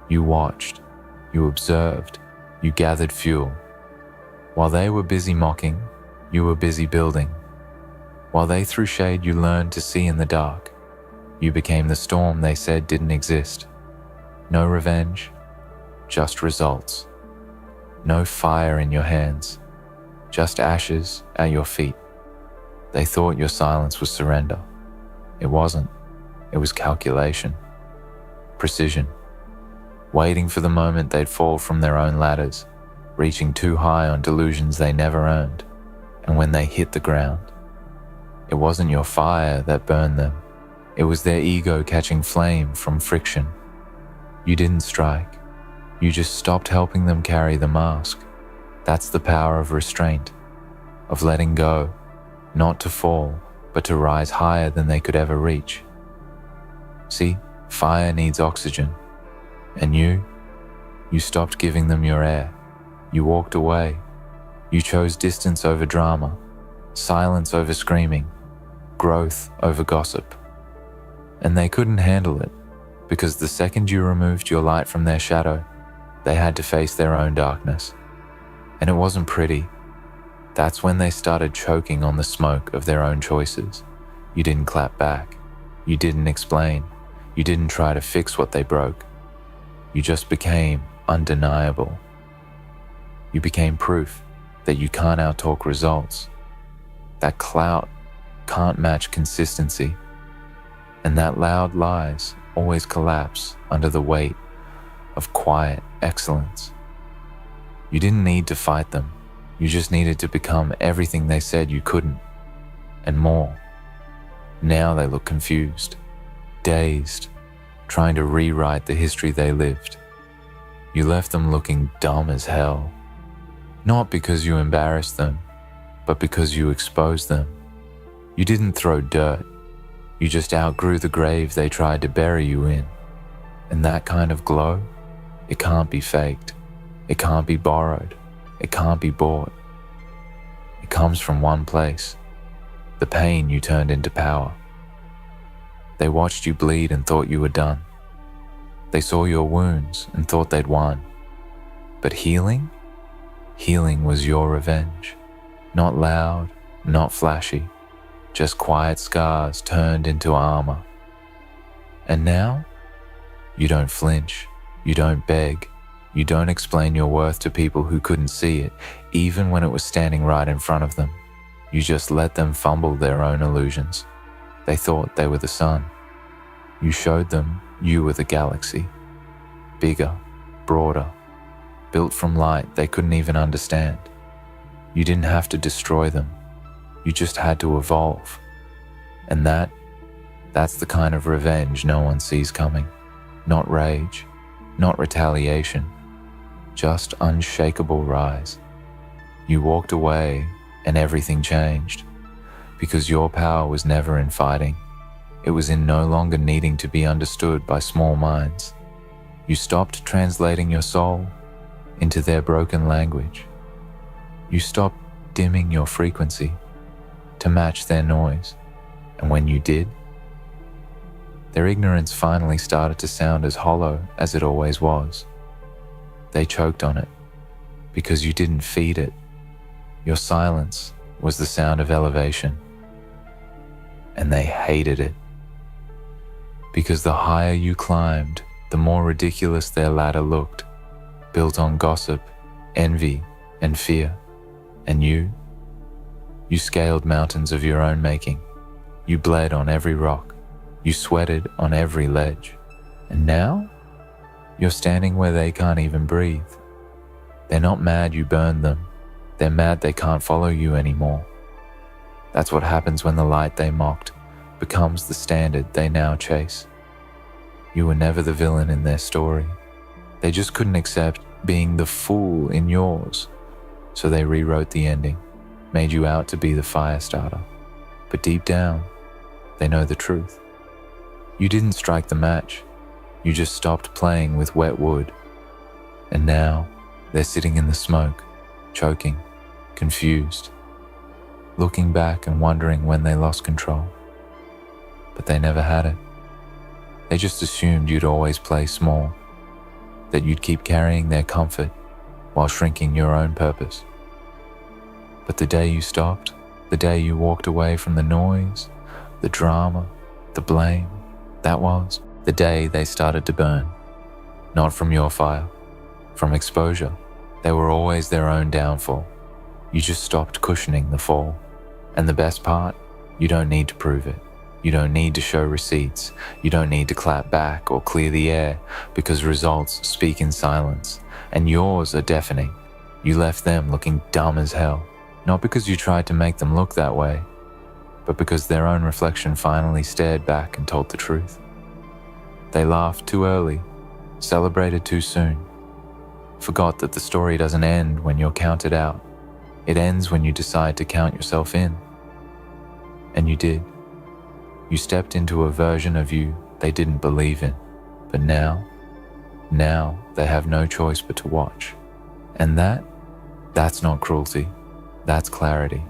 you watched, you observed, you gathered fuel. While they were busy mocking, you were busy building. While they threw shade, you learned to see in the dark. You became the storm they said didn't exist. No revenge, just results. No fire in your hands, just ashes at your feet. They thought your silence was surrender. It wasn't. It was calculation, precision, waiting for the moment they'd fall from their own ladders, reaching too high on delusions they never earned. And when they hit the ground, it wasn't your fire that burned them. It was their ego catching flame from friction. You didn't strike. You just stopped helping them carry the mask. That's the power of restraint, of letting go, not to fall, but to rise higher than they could ever reach. See, fire needs oxygen. And you stopped giving them your air. You walked away. You chose distance over drama, silence over screaming, growth over gossip. And they couldn't handle it, because the second you removed your light from their shadow, they had to face their own darkness. And it wasn't pretty. That's when they started choking on the smoke of their own choices. You didn't clap back. You didn't explain. You didn't try to fix what they broke. You just became undeniable. You became proof that you can't outtalk results. That clout can't match consistency. And that loud lies always collapse under the weight of quiet excellence. You didn't need to fight them. You just needed to become everything they said you couldn't, and more. Now they look confused, dazed, trying to rewrite the history they lived. You left them looking dumb as hell. Not because you embarrassed them, but because you exposed them. You didn't throw dirt. You just outgrew the grave they tried to bury you in. And that kind of glow, it can't be faked. It can't be borrowed. It can't be bought. It comes from one place, the pain you turned into power. They watched you bleed and thought you were done. They saw your wounds and thought they'd won. But healing? Healing was your revenge. Not loud, not flashy, just quiet scars turned into armor. And now, you don't flinch, you don't beg, you don't explain your worth to people who couldn't see it, even when it was standing right in front of them. You just let them fumble their own illusions. They thought they were the sun. You showed them you were the galaxy. Bigger, broader, built from light they couldn't even understand. You didn't have to destroy them. You just had to evolve. And that's the kind of revenge no one sees coming. Not rage, not retaliation, just unshakable rise. You walked away and everything changed, because your power was never in fighting. It was in no longer needing to be understood by small minds. You stopped translating your soul into their broken language. You stopped dimming your frequency to match their noise. And when you did, their ignorance finally started to sound as hollow as it always was. They choked on it because you didn't feed it. Your silence was the sound of elevation. And they hated it. Because the higher you climbed, the more ridiculous their ladder looked, built on gossip, envy, and fear. And you scaled mountains of your own making. You bled on every rock. You sweated on every ledge. And now, you're standing where they can't even breathe. They're not mad you burned them. They're mad they can't follow you anymore. That's what happens when the light they mocked becomes the standard they now chase. You were never the villain in their story. They just couldn't accept being the fool in yours. So they rewrote the ending, made you out to be the fire starter. But deep down, they know the truth. You didn't strike the match. You just stopped playing with wet wood. And now, they're sitting in the smoke, choking, confused, looking back and wondering when they lost control. But they never had it. They just assumed you'd always play small, that you'd keep carrying their comfort while shrinking your own purpose. But the day you stopped, the day you walked away from the noise, the drama, the blame, that was the day they started to burn. Not from your fire, from exposure. They were always their own downfall. You just stopped cushioning the fall. And the best part, you don't need to prove it. You don't need to show receipts. You don't need to clap back or clear the air, because results speak in silence, and yours are deafening. You left them looking dumb as hell, not because you tried to make them look that way, but because their own reflection finally stared back and told the truth. They laughed too early, celebrated too soon, forgot that the story doesn't end when you're counted out. It ends when you decide to count yourself in. And you did. You stepped into a version of you they didn't believe in, but now they have no choice but to watch. And that's not cruelty, that's clarity.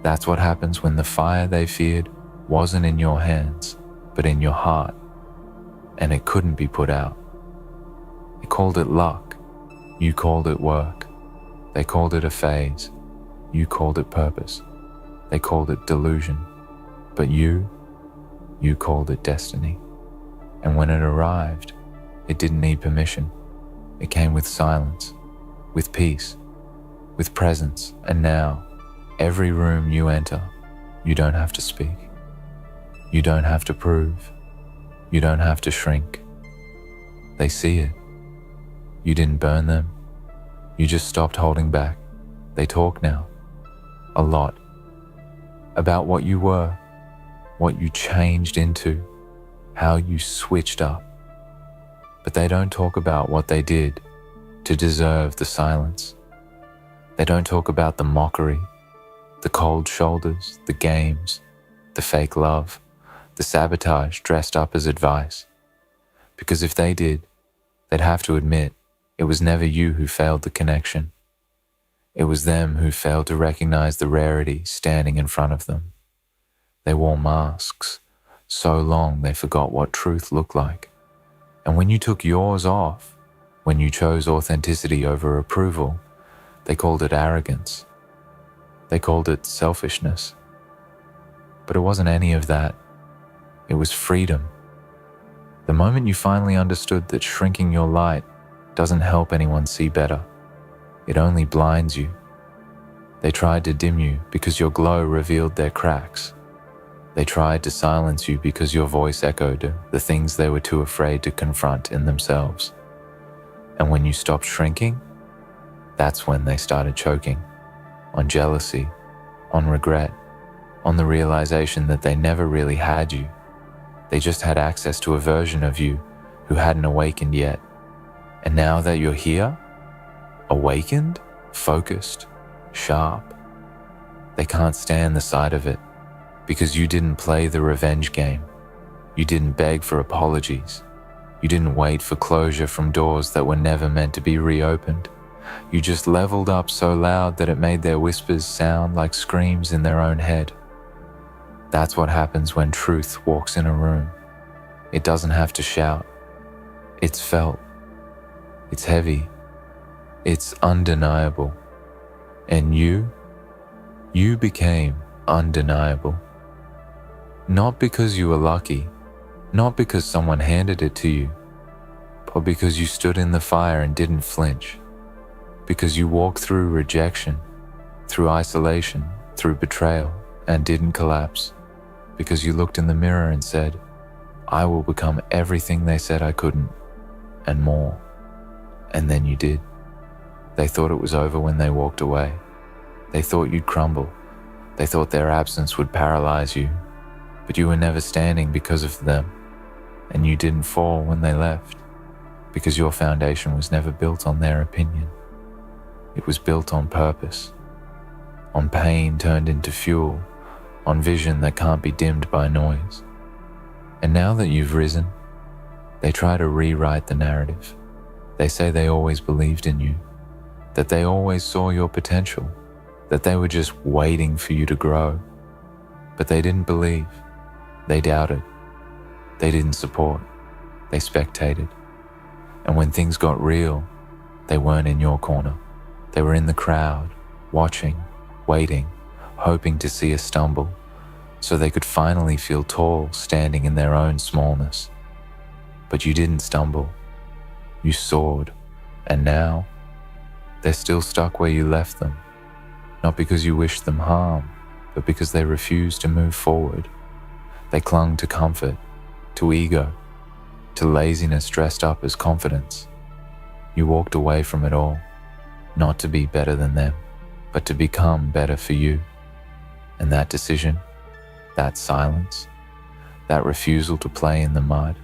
That's what happens when the fire they feared wasn't in your hands, but in your heart, and it couldn't be put out. They called it luck, you called it work. They called it a phase, you called it purpose. They called it delusion, but you called it destiny. And when it arrived, it didn't need permission. It came with silence, with peace, with presence. And now, every room you enter, you don't have to speak. You don't have to prove. You don't have to shrink. They see it. You didn't burn them. You just stopped holding back. They talk now, a lot, about what you were, what you changed into, how you switched up. But they don't talk about what they did to deserve the silence. They don't talk about the mockery, the cold shoulders, the games, the fake love, the sabotage dressed up as advice. Because if they did, they'd have to admit it was never you who failed the connection. It was them who failed to recognize the rarity standing in front of them. They wore masks so long they forgot what truth looked like. And when you took yours off, when you chose authenticity over approval, they called it arrogance. They called it selfishness. But it wasn't any of that. It was freedom. The moment you finally understood that shrinking your light doesn't help anyone see better, it only blinds you. They tried to dim you because your glow revealed their cracks. They tried to silence you because your voice echoed the things they were too afraid to confront in themselves. And when you stopped shrinking, that's when they started choking on jealousy, on regret, on the realization that they never really had you. They just had access to a version of you who hadn't awakened yet. And now that you're here, Awakened, focused, sharp. They can't stand the sight of it because you didn't play the revenge game. You didn't beg for apologies. You didn't wait for closure from doors that were never meant to be reopened. You just leveled up so loud that it made their whispers sound like screams in their own head. That's what happens when truth walks in a room. It doesn't have to shout. It's felt. It's heavy. It's undeniable. And you became undeniable. Not because you were lucky, not because someone handed it to you, but because you stood in the fire and didn't flinch. Because you walked through rejection, through isolation, through betrayal, and didn't collapse. Because you looked in the mirror and said, I will become everything they said I couldn't, and more. And then you did. They thought it was over when they walked away. They thought you'd crumble. They thought their absence would paralyze you. But you were never standing because of them, and you didn't fall when they left, because your foundation was never built on their opinion. It was built on purpose, on pain turned into fuel, on vision that can't be dimmed by noise. And now that you've risen, they try to rewrite the narrative. They say they always believed in you, that they always saw your potential, that they were just waiting for you to grow. But they didn't believe. They doubted. They didn't support. They spectated. And when things got real, they weren't in your corner. They were in the crowd, watching, waiting, hoping to see a stumble, so they could finally feel tall standing in their own smallness. But you didn't stumble. You soared. And now, they're still stuck where you left them. Not because you wished them harm, but because they refused to move forward. They clung to comfort, to ego, to laziness dressed up as confidence. You walked away from it all, not to be better than them, but to become better for you. And that decision, that silence, that refusal to play in the mud,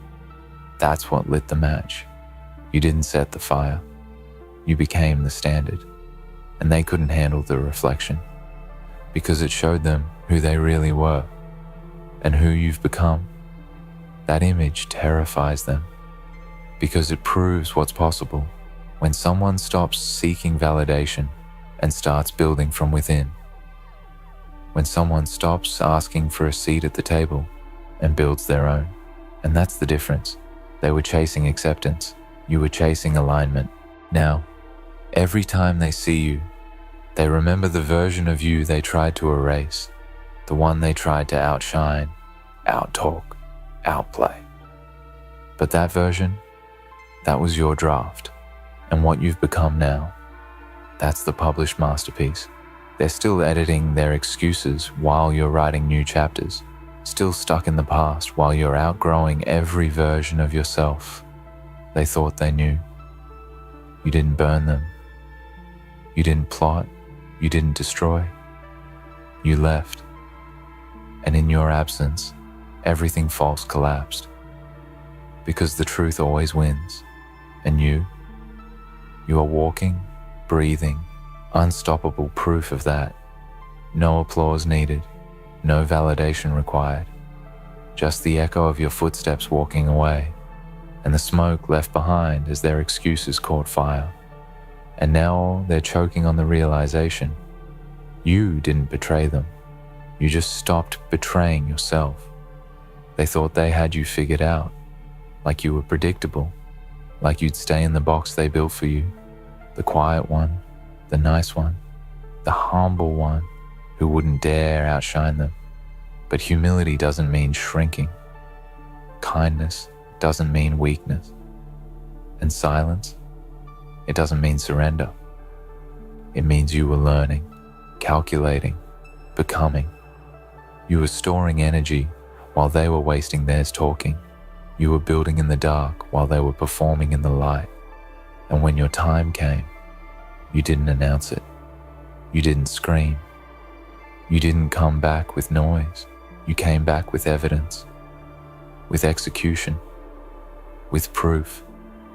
that's what lit the match. You didn't set the fire. You became the standard. And they couldn't handle the reflection, because it showed them who they really were and who you've become. That image terrifies them, because it proves what's possible when someone stops seeking validation and starts building from within. When someone stops asking for a seat at the table and builds their own. And that's the difference. They were chasing acceptance. You were chasing alignment. Now, every time they see you, they remember the version of you they tried to erase, the one they tried to outshine, outtalk, outplay. But that version, that was your draft. And what you've become now, that's the published masterpiece. They're still editing their excuses while you're writing new chapters, still stuck in the past while you're outgrowing every version of yourself they thought they knew. You didn't burn them. You didn't plot. You didn't destroy. You left. And in your absence, everything false collapsed. Because the truth always wins. And you are walking, breathing, unstoppable proof of that. No applause needed, no validation required. Just the echo of your footsteps walking away, and the smoke left behind as their excuses caught fire. And now they're choking on the realization. You didn't betray them. You just stopped betraying yourself. They thought they had you figured out, like you were predictable, like you'd stay in the box they built for you, the quiet one, the nice one, the humble one who wouldn't dare outshine them. But humility doesn't mean shrinking. Kindness doesn't mean weakness. And silence, it doesn't mean surrender. It means you were learning, calculating, becoming. You were storing energy while they were wasting theirs talking. You were building in the dark while they were performing in the light. And when your time came, you didn't announce it. You didn't scream. You didn't come back with noise. You came back with evidence, with execution, with proof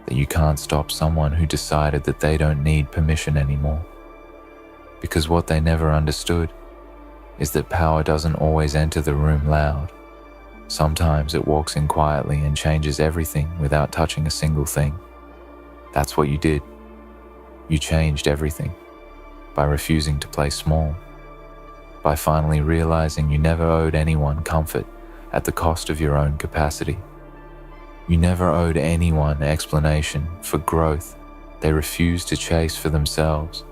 that you can't stop someone who decided that they don't need permission anymore. Because what they never understood is that power doesn't always enter the room loud. Sometimes it walks in quietly and changes everything without touching a single thing. That's what you did. You changed everything by refusing to play small, by finally realizing you never owed anyone comfort at the cost of your own capacity. You never owed anyone explanation for growth they refused to chase for themselves.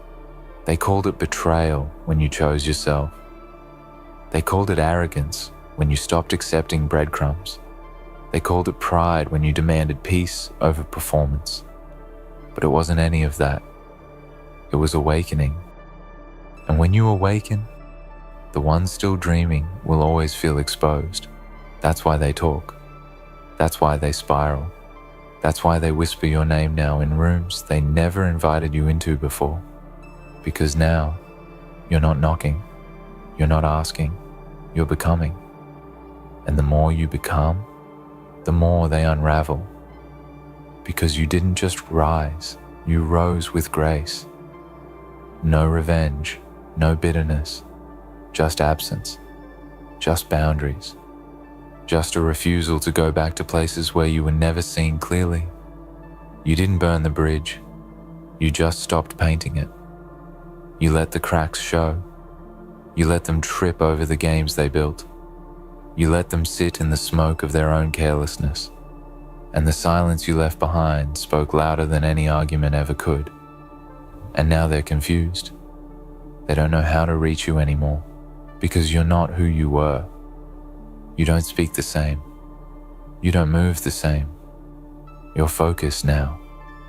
They called it betrayal when you chose yourself. They called it arrogance when you stopped accepting breadcrumbs. They called it pride when you demanded peace over performance. But it wasn't any of that. It was awakening. And when you awaken, the ones still dreaming will always feel exposed. That's why they talk. That's why they spiral. That's why they whisper your name now in rooms they never invited you into before. Because now, you're not knocking, you're not asking, you're becoming. And the more you become, the more they unravel. Because you didn't just rise, you rose with grace. No revenge, no bitterness, just absence, just boundaries, just a refusal to go back to places where you were never seen clearly. You didn't burn the bridge, you just stopped painting it. You let the cracks show. You let them trip over the games they built. You let them sit in the smoke of their own carelessness. And the silence you left behind spoke louder than any argument ever could. And now they're confused. They don't know how to reach you anymore, because you're not who you were. You don't speak the same. You don't move the same. You're focused now,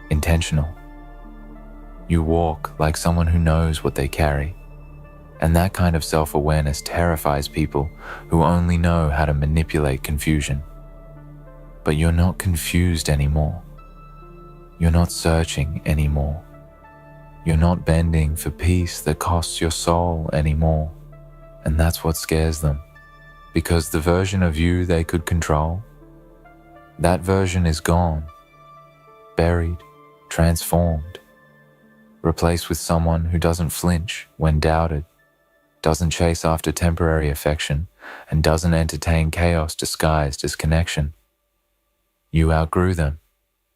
intentional. You walk like someone who knows what they carry. And that kind of self-awareness terrifies people who only know how to manipulate confusion. But you're not confused anymore. You're not searching anymore. You're not bending for peace that costs your soul anymore. And that's what scares them. Because the version of you they could control, that version is gone, buried, transformed, replaced with someone who doesn't flinch when doubted, doesn't chase after temporary affection, and doesn't entertain chaos disguised as connection. You outgrew them,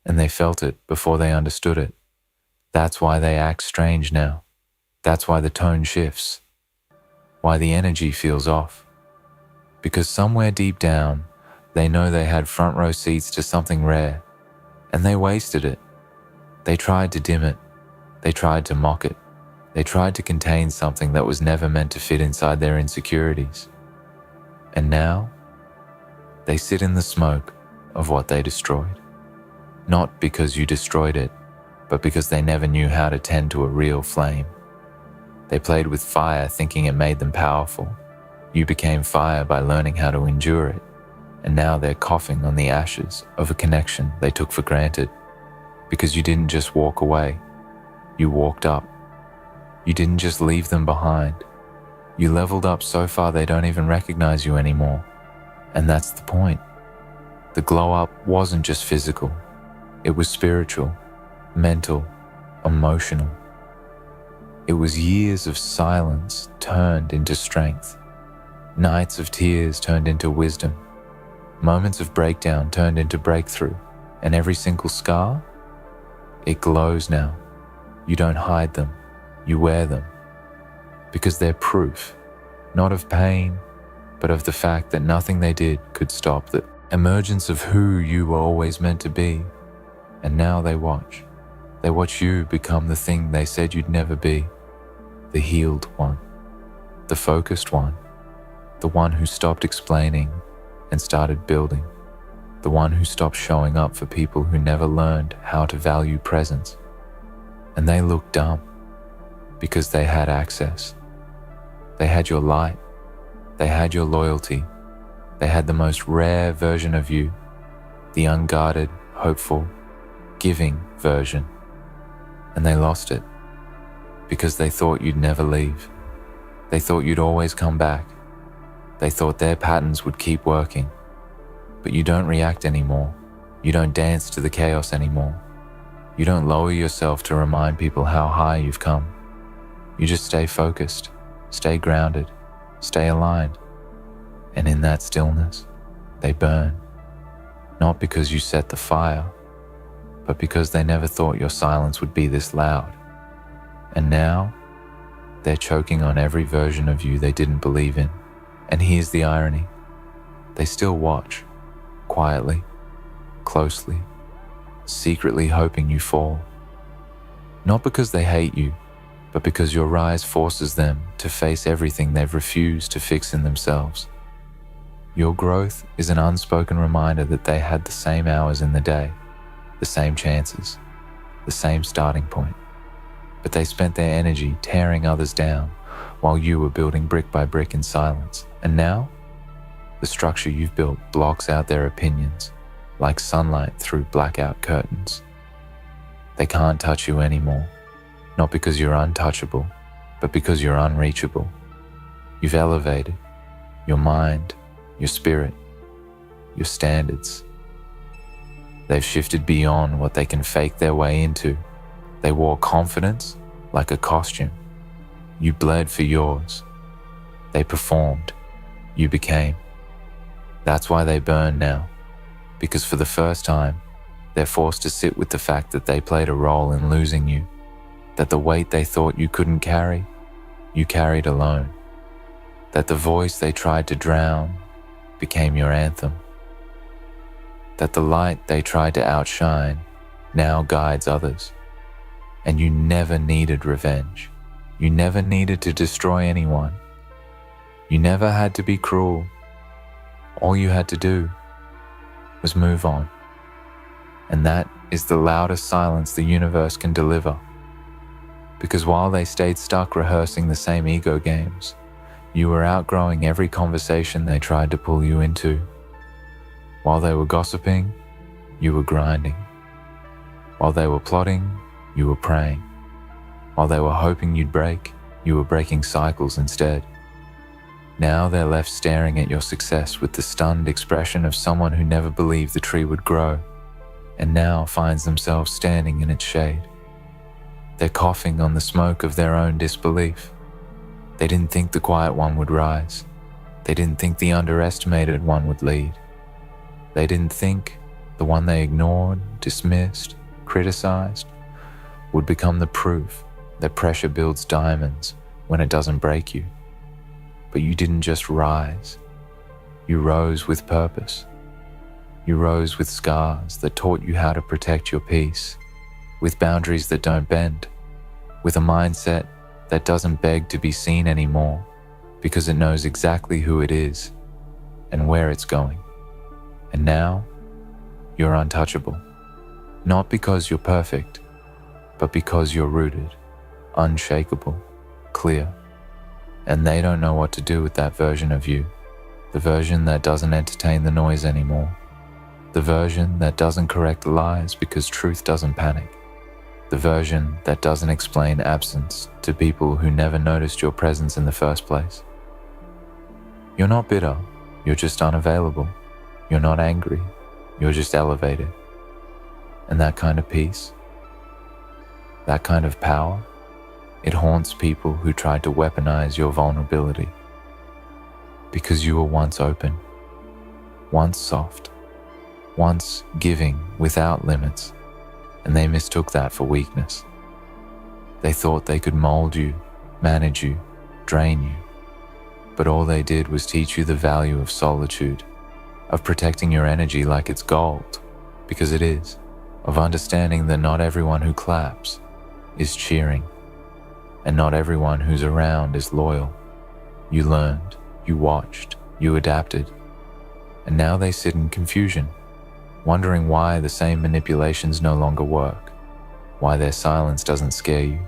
and they felt it before they understood it. That's why they act strange now. That's why the tone shifts. Why the energy feels off. Because somewhere deep down, they know they had front row seats to something rare, and they wasted it. They tried to dim it. They tried to mock it. They tried to contain something that was never meant to fit inside their insecurities. And now, they sit in the smoke of what they destroyed. Not because you destroyed it, but because they never knew how to tend to a real flame. They played with fire thinking it made them powerful. You became fire by learning how to endure it, and now they're coughing on the ashes of a connection they took for granted. Because you didn't just walk away, you walked up. You didn't just leave them behind. You leveled up so far they don't even recognize you anymore. And that's the point. The glow up wasn't just physical. It was spiritual, mental, emotional. It was years of silence turned into strength. Nights of tears turned into wisdom. Moments of breakdown turned into breakthrough. And every single scar, it glows now. You don't hide them, you wear them. Because they're proof, not of pain, but of the fact that nothing they did could stop the emergence of who you were always meant to be. And now they watch. They watch you become the thing they said you'd never be. The healed one, the focused one, the one who stopped explaining and started building, the one who stopped showing up for people who never learned how to value presence. And they looked dumb because they had access. They had your light, they had your loyalty, they had the most rare version of you, the unguarded, hopeful, giving version. And they lost it because they thought you'd never leave. They thought you'd always come back. They thought their patterns would keep working. But you don't react anymore. You don't dance to the chaos anymore. You don't lower yourself to remind people how high you've come. You just stay focused, stay grounded, stay aligned. And in that stillness, they burn. Not because you set the fire, but because they never thought your silence would be this loud. And now, they're choking on every version of you they didn't believe in. And here's the irony. They still watch, quietly, closely, secretly hoping you fall. Not because they hate you, but because your rise forces them to face everything they've refused to fix in themselves. Your growth is an unspoken reminder that they had the same hours in the day, the same chances, the same starting point. But they spent their energy tearing others down while you were building brick by brick in silence. And now, the structure you've built blocks out their opinions like sunlight through blackout curtains. They can't touch you anymore, not because you're untouchable, but because you're unreachable. You've elevated your mind, your spirit, your standards. They've shifted beyond what they can fake their way into. They wore confidence like a costume. You bled for yours. They performed. You became. That's why they burn now, because for the first time, they're forced to sit with the fact that they played a role in losing you, that the weight they thought you couldn't carry, you carried alone, that the voice they tried to drown became your anthem, that the light they tried to outshine now guides others. And you never needed revenge. You never needed to destroy anyone. You never had to be cruel. All you had to do was move on. And that is the loudest silence the universe can deliver. Because while they stayed stuck rehearsing the same ego games, you were outgrowing every conversation they tried to pull you into. While they were gossiping, you were grinding. While they were plotting, you were praying. While they were hoping you'd break, you were breaking cycles instead. Now they're left staring at your success with the stunned expression of someone who never believed the tree would grow, and now finds themselves standing in its shade. They're coughing on the smoke of their own disbelief. They didn't think the quiet one would rise. They didn't think the underestimated one would lead. They didn't think the one they ignored, dismissed, criticized, would become the proof that pressure builds diamonds when it doesn't break you. But you didn't just rise. You rose with purpose. You rose with scars that taught you how to protect your peace, with boundaries that don't bend, with a mindset that doesn't beg to be seen anymore because it knows exactly who it is and where it's going. And now, you're untouchable. Not because you're perfect, but because you're rooted, unshakable, clear. And they don't know what to do with that version of you, the version that doesn't entertain the noise anymore, the version that doesn't correct lies because truth doesn't panic, the version that doesn't explain absence to people who never noticed your presence in the first place. You're not bitter, you're just unavailable. You're not angry, you're just elevated. And that kind of peace, that kind of power, it haunts people who tried to weaponize your vulnerability. Because you were once open, once soft, once giving without limits, and they mistook that for weakness. They thought they could mold you, manage you, drain you. But all they did was teach you the value of solitude, of protecting your energy like it's gold, because it is, of understanding that not everyone who claps is cheering, and not everyone who's around is loyal. You learned, you watched, you adapted, and now they sit in confusion, wondering why the same manipulations no longer work, why their silence doesn't scare you,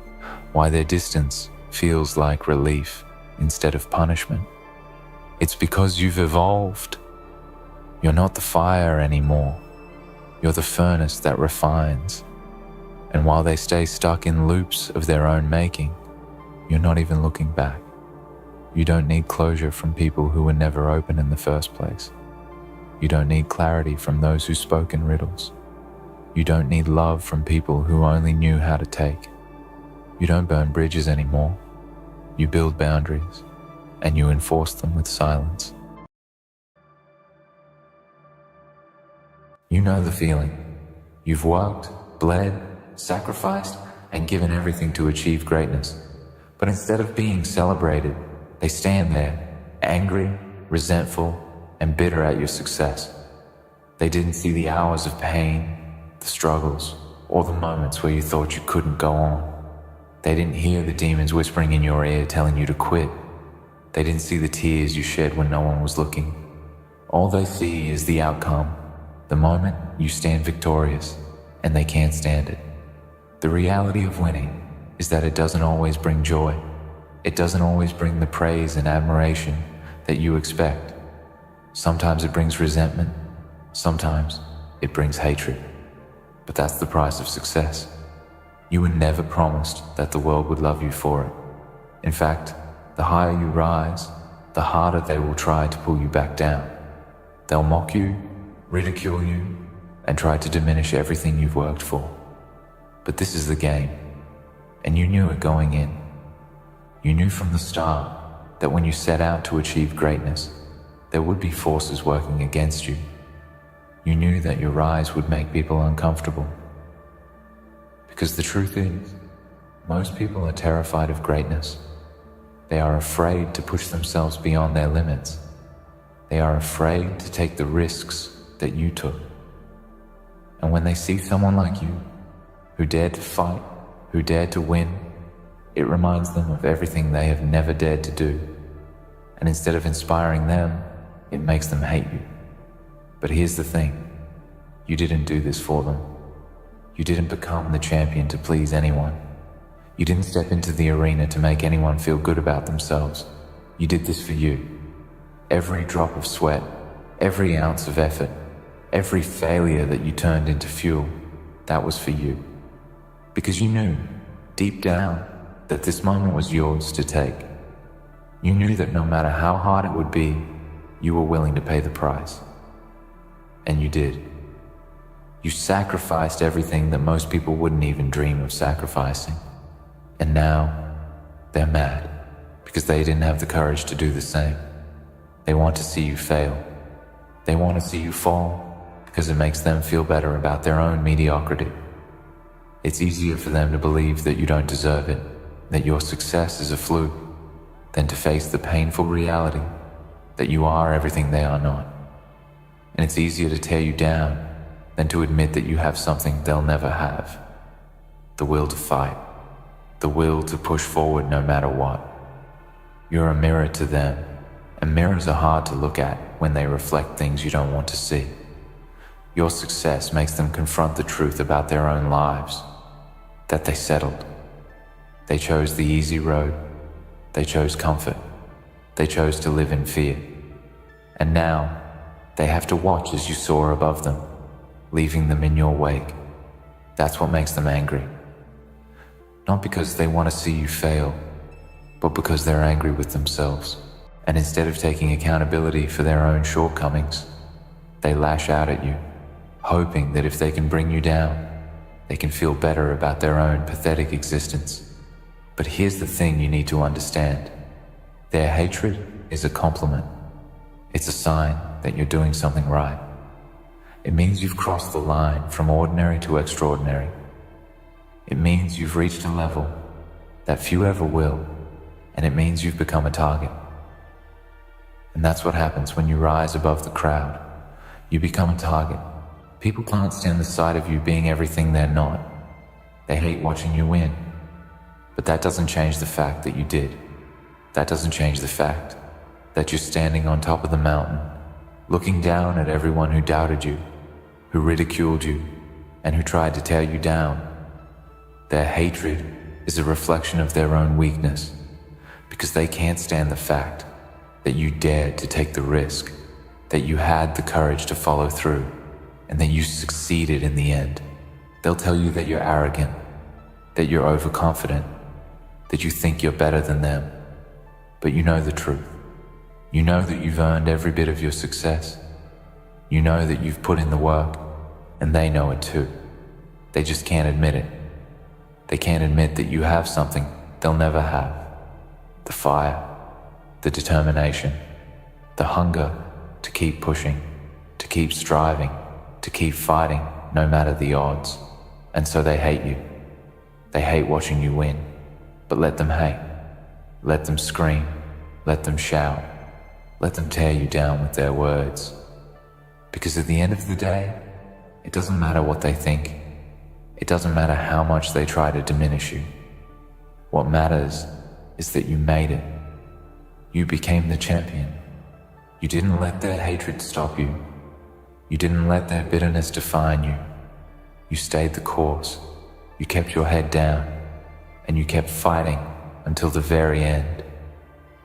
why their distance feels like relief instead of punishment. It's because you've evolved. You're not the fire anymore. You're the furnace that refines. And while they stay stuck in loops of their own making, you're not even looking back. You don't need closure from people who were never open in the first place. You don't need clarity from those who spoke in riddles. You don't need love from people who only knew how to take. You don't burn bridges anymore. You build boundaries, and you enforce them with silence. You know the feeling. You've worked, bled, sacrificed, and given everything to achieve greatness. But instead of being celebrated, they stand there, angry, resentful, and bitter at your success. They didn't see the hours of pain, the struggles, or the moments where you thought you couldn't go on. They didn't hear the demons whispering in your ear telling you to quit. They didn't see the tears you shed when no one was looking. All they see is the outcome, the moment you stand victorious, and they can't stand it. The reality of winning is that it doesn't always bring joy. It doesn't always bring the praise and admiration that you expect. Sometimes it brings resentment. Sometimes it brings hatred. But that's the price of success. You were never promised that the world would love you for it. In fact, the higher you rise, the harder they will try to pull you back down. They'll mock you, ridicule you, and try to diminish everything you've worked for. But this is the game, and you knew it going in. You knew from the start that when you set out to achieve greatness, there would be forces working against you. You knew that your rise would make people uncomfortable. Because the truth is, most people are terrified of greatness. They are afraid to push themselves beyond their limits. They are afraid to take the risks that you took. And when they see someone like you, who dared to fight, who dared to win, it reminds them of everything they have never dared to do. And instead of inspiring them, it makes them hate you. But here's the thing, you didn't do this for them. You didn't become the champion to please anyone. You didn't step into the arena to make anyone feel good about themselves. You did this for you. Every drop of sweat, every ounce of effort, every failure that you turned into fuel, that was for you. Because you knew, deep down, that this moment was yours to take. You knew that no matter how hard it would be, you were willing to pay the price. And you did. You sacrificed everything that most people wouldn't even dream of sacrificing. And now, they're mad because they didn't have the courage to do the same. They want to see you fail. They want to see you fall because it makes them feel better about their own mediocrity. It's easier for them to believe that you don't deserve it, that your success is a fluke, than to face the painful reality that you are everything they are not. And it's easier to tear you down than to admit that you have something they'll never have. The will to fight. The will to push forward no matter what. You're a mirror to them, and mirrors are hard to look at when they reflect things you don't want to see. Your success makes them confront the truth about their own lives, that they settled. They chose the easy road. They chose comfort. They chose to live in fear. And now, they have to watch as you soar above them, leaving them in your wake. That's what makes them angry. Not because they want to see you fail, but because they're angry with themselves. And instead of taking accountability for their own shortcomings, they lash out at you, hoping that if they can bring you down, they can feel better about their own pathetic existence. But here's the thing you need to understand. Their hatred is a compliment. It's a sign that you're doing something right. It means you've crossed the line from ordinary to extraordinary. It means you've reached a level that few ever will, and it means you've become a target. And that's what happens when you rise above the crowd. You become a target. People can't stand the sight of you being everything they're not. They hate watching you win. But that doesn't change the fact that you did. That doesn't change the fact that you're standing on top of the mountain, looking down at everyone who doubted you, who ridiculed you, and who tried to tear you down. Their hatred is a reflection of their own weakness, because they can't stand the fact that you dared to take the risk, that you had the courage to follow through, and that you succeeded in the end. They'll tell you that you're arrogant, that you're overconfident, that you think you're better than them. But you know the truth. You know that you've earned every bit of your success. You know that you've put in the work, and they know it too. They just can't admit it. They can't admit that you have something they'll never have. The fire, the determination, the hunger to keep pushing, to keep striving, to keep fighting no matter the odds. And so they hate you. They hate watching you win. But let them hate. Let them scream. Let them shout. Let them tear you down with their words. Because at the end of the day, it doesn't matter what they think. It doesn't matter how much they try to diminish you. What matters is that you made it. You became the champion. You didn't let their hatred stop you. You didn't let their bitterness define you. You stayed the course. You kept your head down, and you kept fighting until the very end.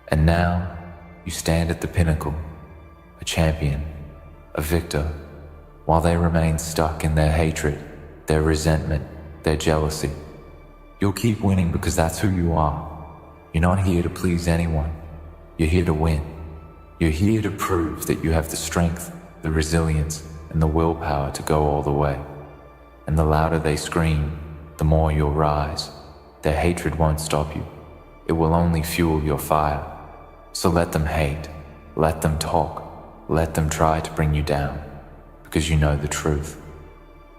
And now, you stand at the pinnacle, a champion, a victor, while they remain stuck in their hatred, their resentment, their jealousy. You'll keep winning because that's who you are. You're not here to please anyone. You're here to win. You're here to prove that you have the strength, the resilience, and the willpower to go all the way. And the louder they scream, the more you'll rise. Their hatred won't stop you. It will only fuel your fire. So let them hate, let them talk, let them try to bring you down, because you know the truth.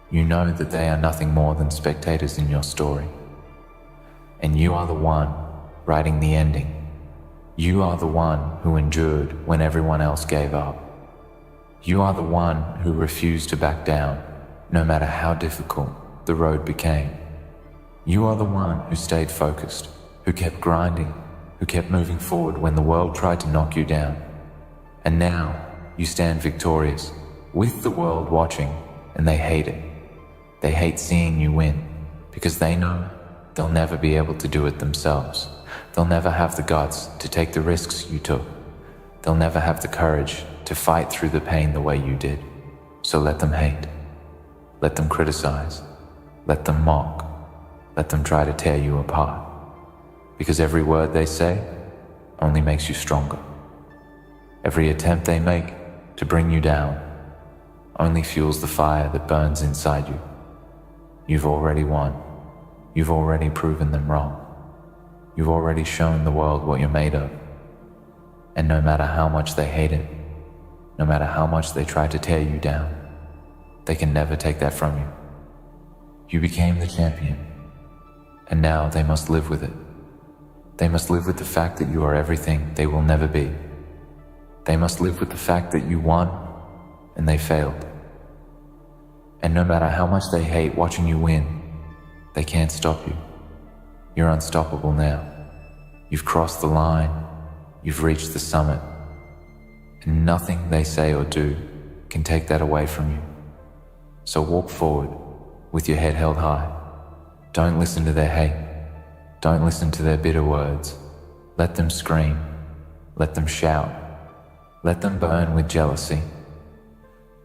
You know that they are nothing more than spectators in your story. And you are the one writing the ending. You are the one who endured when everyone else gave up. You are the one who refused to back down, no matter how difficult the road became. You are the one who stayed focused, who kept grinding, who kept moving forward when the world tried to knock you down. And now you stand victorious, with the world watching, and they hate it. They hate seeing you win, because they know they'll never be able to do it themselves. They'll never have the guts to take the risks you took. They'll never have the courage to fight through the pain the way you did. So let them hate. Let them criticize. Let them mock. Let them try to tear you apart. Because every word they say only makes you stronger. Every attempt they make to bring you down only fuels the fire that burns inside you. You've already won. You've already proven them wrong. You've already shown the world what you're made of. And no matter how much they hate it, no matter how much they try to tear you down, they can never take that from you. You became the champion, and now they must live with it. They must live with the fact that you are everything they will never be. They must live with the fact that you won and they failed. And no matter how much they hate watching you win, they can't stop you. You're unstoppable now. You've crossed the line. You've reached the summit. And nothing they say or do can take that away from you. So walk forward with your head held high. Don't listen to their hate. Don't listen to their bitter words. Let them scream. Let them shout. Let them burn with jealousy.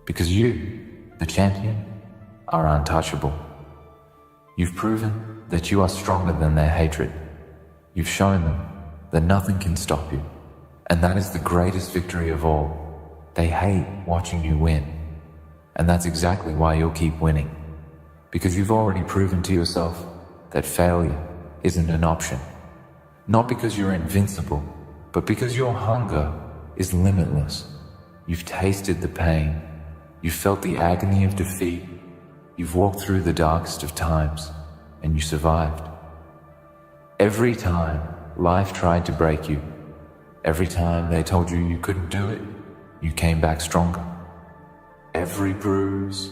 Because you, the champion, are untouchable. You've proven that you are stronger than their hatred. You've shown them that nothing can stop you. And that is the greatest victory of all. They hate watching you win. And that's exactly why you'll keep winning. Because you've already proven to yourself that failure isn't an option. Not because you're invincible, but because your hunger is limitless. You've tasted the pain. You've felt the agony of defeat. You've walked through the darkest of times, and you survived. Every time life tried to break you, every time they told you you couldn't do it, you came back stronger. Every bruise,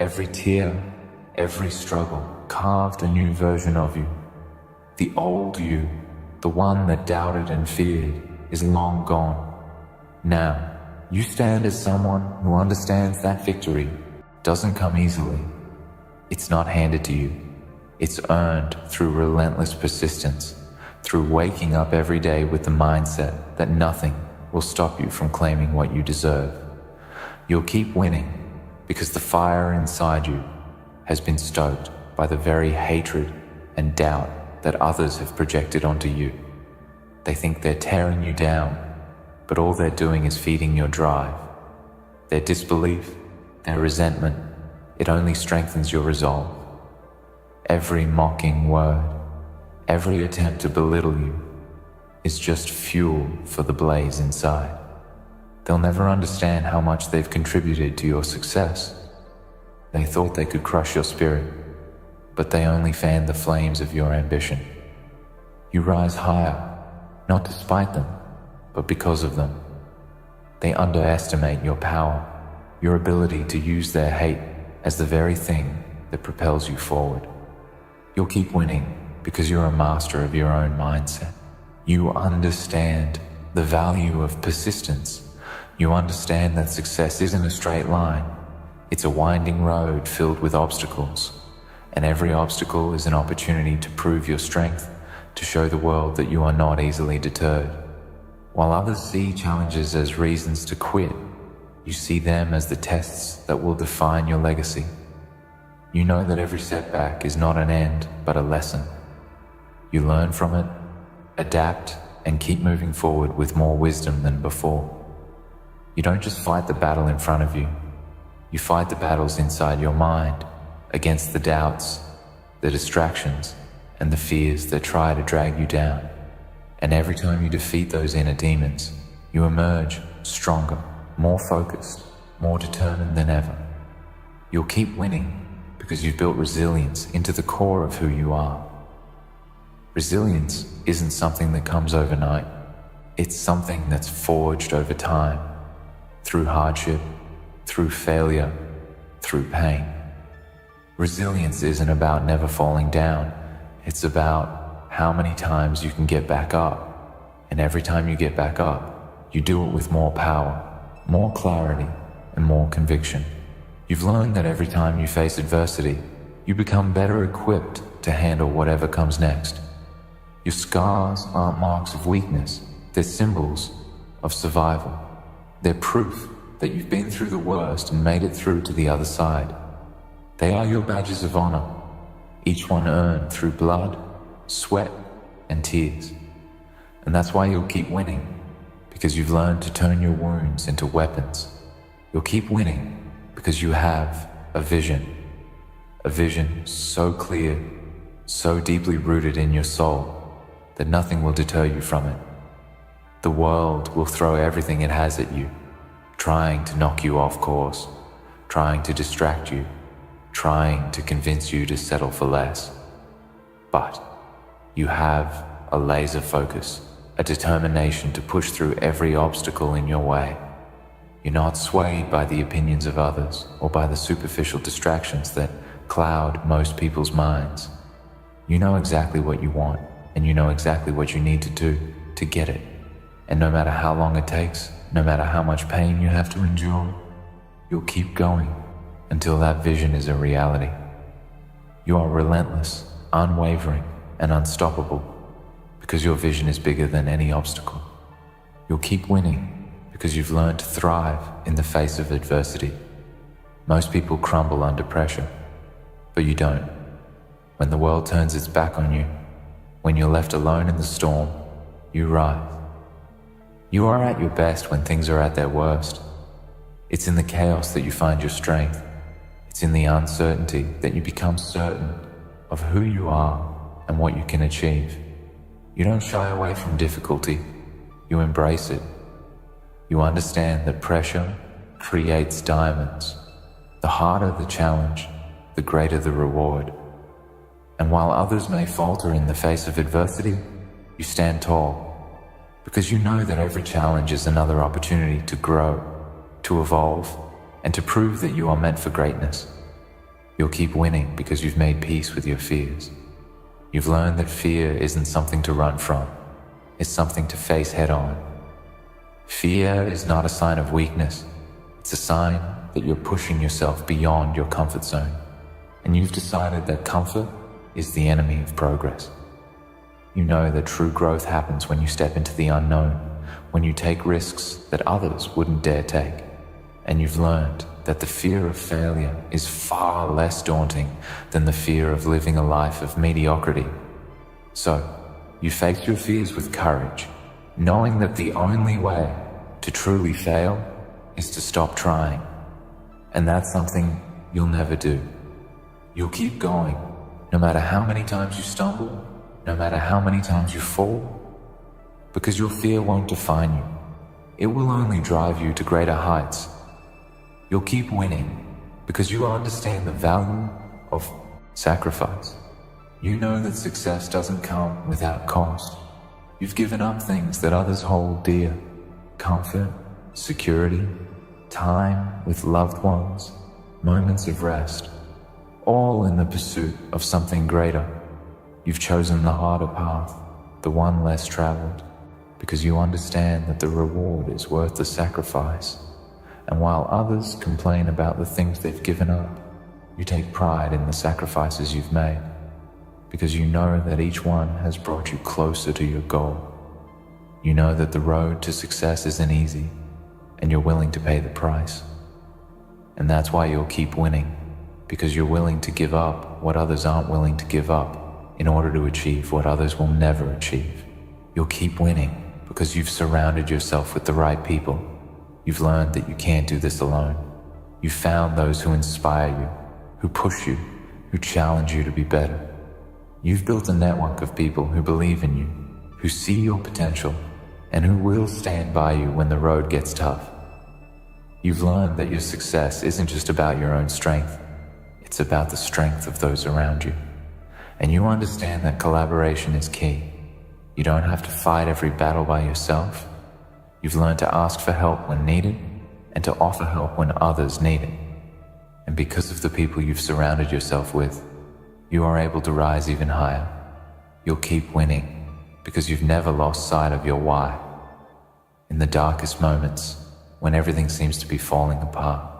every tear, every struggle carved a new version of you. The old you, the one that doubted and feared, is long gone. Now, you stand as someone who understands that victory doesn't come easily. It's not handed to you. It's earned through relentless persistence, through waking up every day with the mindset that nothing will stop you from claiming what you deserve. You'll keep winning because the fire inside you has been stoked by the very hatred and doubt that others have projected onto you. They think they're tearing you down, but all they're doing is feeding your drive. Their disbelief, their resentment, it only strengthens your resolve. Every mocking word, every attempt to belittle you is just fuel for the blaze inside. They'll never understand how much they've contributed to your success. They thought they could crush your spirit, but they only fanned the flames of your ambition. You rise higher, not despite them, but because of them. They underestimate your power, your ability to use their hate as the very thing that propels you forward. You'll keep winning because you're a master of your own mindset. You understand the value of persistence. You understand that success isn't a straight line. It's a winding road filled with obstacles, and every obstacle is an opportunity to prove your strength, to show the world that you are not easily deterred. While others see challenges as reasons to quit, you see them as the tests that will define your legacy. You know that every setback is not an end, but a lesson. You learn from it, adapt, and keep moving forward with more wisdom than before. You don't just fight the battle in front of you. You fight the battles inside your mind, against the doubts, the distractions, and the fears that try to drag you down. And every time you defeat those inner demons, you emerge stronger, more focused, more determined than ever. You'll keep winning because you've built resilience into the core of who you are. Resilience isn't something that comes overnight. It's something that's forged over time, through hardship, through failure, through pain. Resilience isn't about never falling down. It's about how many times you can get back up. And every time you get back up, you do it with more power, more clarity, and more conviction. You've learned that every time you face adversity, you become better equipped to handle whatever comes next. Your scars aren't marks of weakness. They're symbols of survival. They're proof that you've been through the worst and made it through to the other side. They are your badges of honor, each one earned through blood, sweat, and tears. And that's why you'll keep winning, because you've learned to turn your wounds into weapons. You'll keep winning because you have a vision so clear, so deeply rooted in your soul that nothing will deter you from it. The world will throw everything it has at you, trying to knock you off course, trying to distract you, trying to convince you to settle for less. But you have a laser focus, a determination to push through every obstacle in your way. You're not swayed by the opinions of others or by the superficial distractions that cloud most people's minds. You know exactly what you want, and you know exactly what you need to do to get it. And no matter how long it takes, no matter how much pain you have to endure, you'll keep going until that vision is a reality. You are relentless, unwavering, and unstoppable because your vision is bigger than any obstacle. You'll keep winning because you've learned to thrive in the face of adversity. Most people crumble under pressure, but you don't. When the world turns its back on you, when you're left alone in the storm, you rise. You are at your best when things are at their worst. It's in the chaos that you find your strength. It's in the uncertainty that you become certain of who you are and what you can achieve. You don't shy away from difficulty, you embrace it. You understand that pressure creates diamonds. The harder the challenge, the greater the reward. And while others may falter in the face of adversity, you stand tall, because you know that every challenge is another opportunity to grow, to evolve, and to prove that you are meant for greatness. You'll keep winning because you've made peace with your fears. You've learned that fear isn't something to run from, it's something to face head on. Fear is not a sign of weakness, it's a sign that you're pushing yourself beyond your comfort zone, and you've decided that comfort is the enemy of progress. You know that true growth happens when you step into the unknown, when you take risks that others wouldn't dare take. And you've learned that the fear of failure is far less daunting than the fear of living a life of mediocrity. So, you face your fears with courage, knowing that the only way to truly fail is to stop trying. And that's something you'll never do. You'll keep going, no matter how many times you stumble, no matter how many times you fall, because your fear won't define you. It will only drive you to greater heights. You'll keep winning because you understand the value of sacrifice. You know that success doesn't come without cost. You've given up things that others hold dear: comfort, security, time with loved ones, moments of rest, all in the pursuit of something greater. You've chosen the harder path, the one less traveled, because you understand that the reward is worth the sacrifice. And while others complain about the things they've given up, you take pride in the sacrifices you've made, because you know that each one has brought you closer to your goal. You know that the road to success isn't easy, and you're willing to pay the price. And that's why you'll keep winning, because you're willing to give up what others aren't willing to give up in order to achieve what others will never achieve. You'll keep winning because you've surrounded yourself with the right people. You've learned that you can't do this alone. You've found those who inspire you, who push you, who challenge you to be better. You've built a network of people who believe in you, who see your potential, and who will stand by you when the road gets tough. You've learned that your success isn't just about your own strength, it's about the strength of those around you. And you understand that collaboration is key. You don't have to fight every battle by yourself. You've learned to ask for help when needed and to offer help when others need it. And because of the people you've surrounded yourself with, you are able to rise even higher. You'll keep winning because you've never lost sight of your why. In the darkest moments, when everything seems to be falling apart,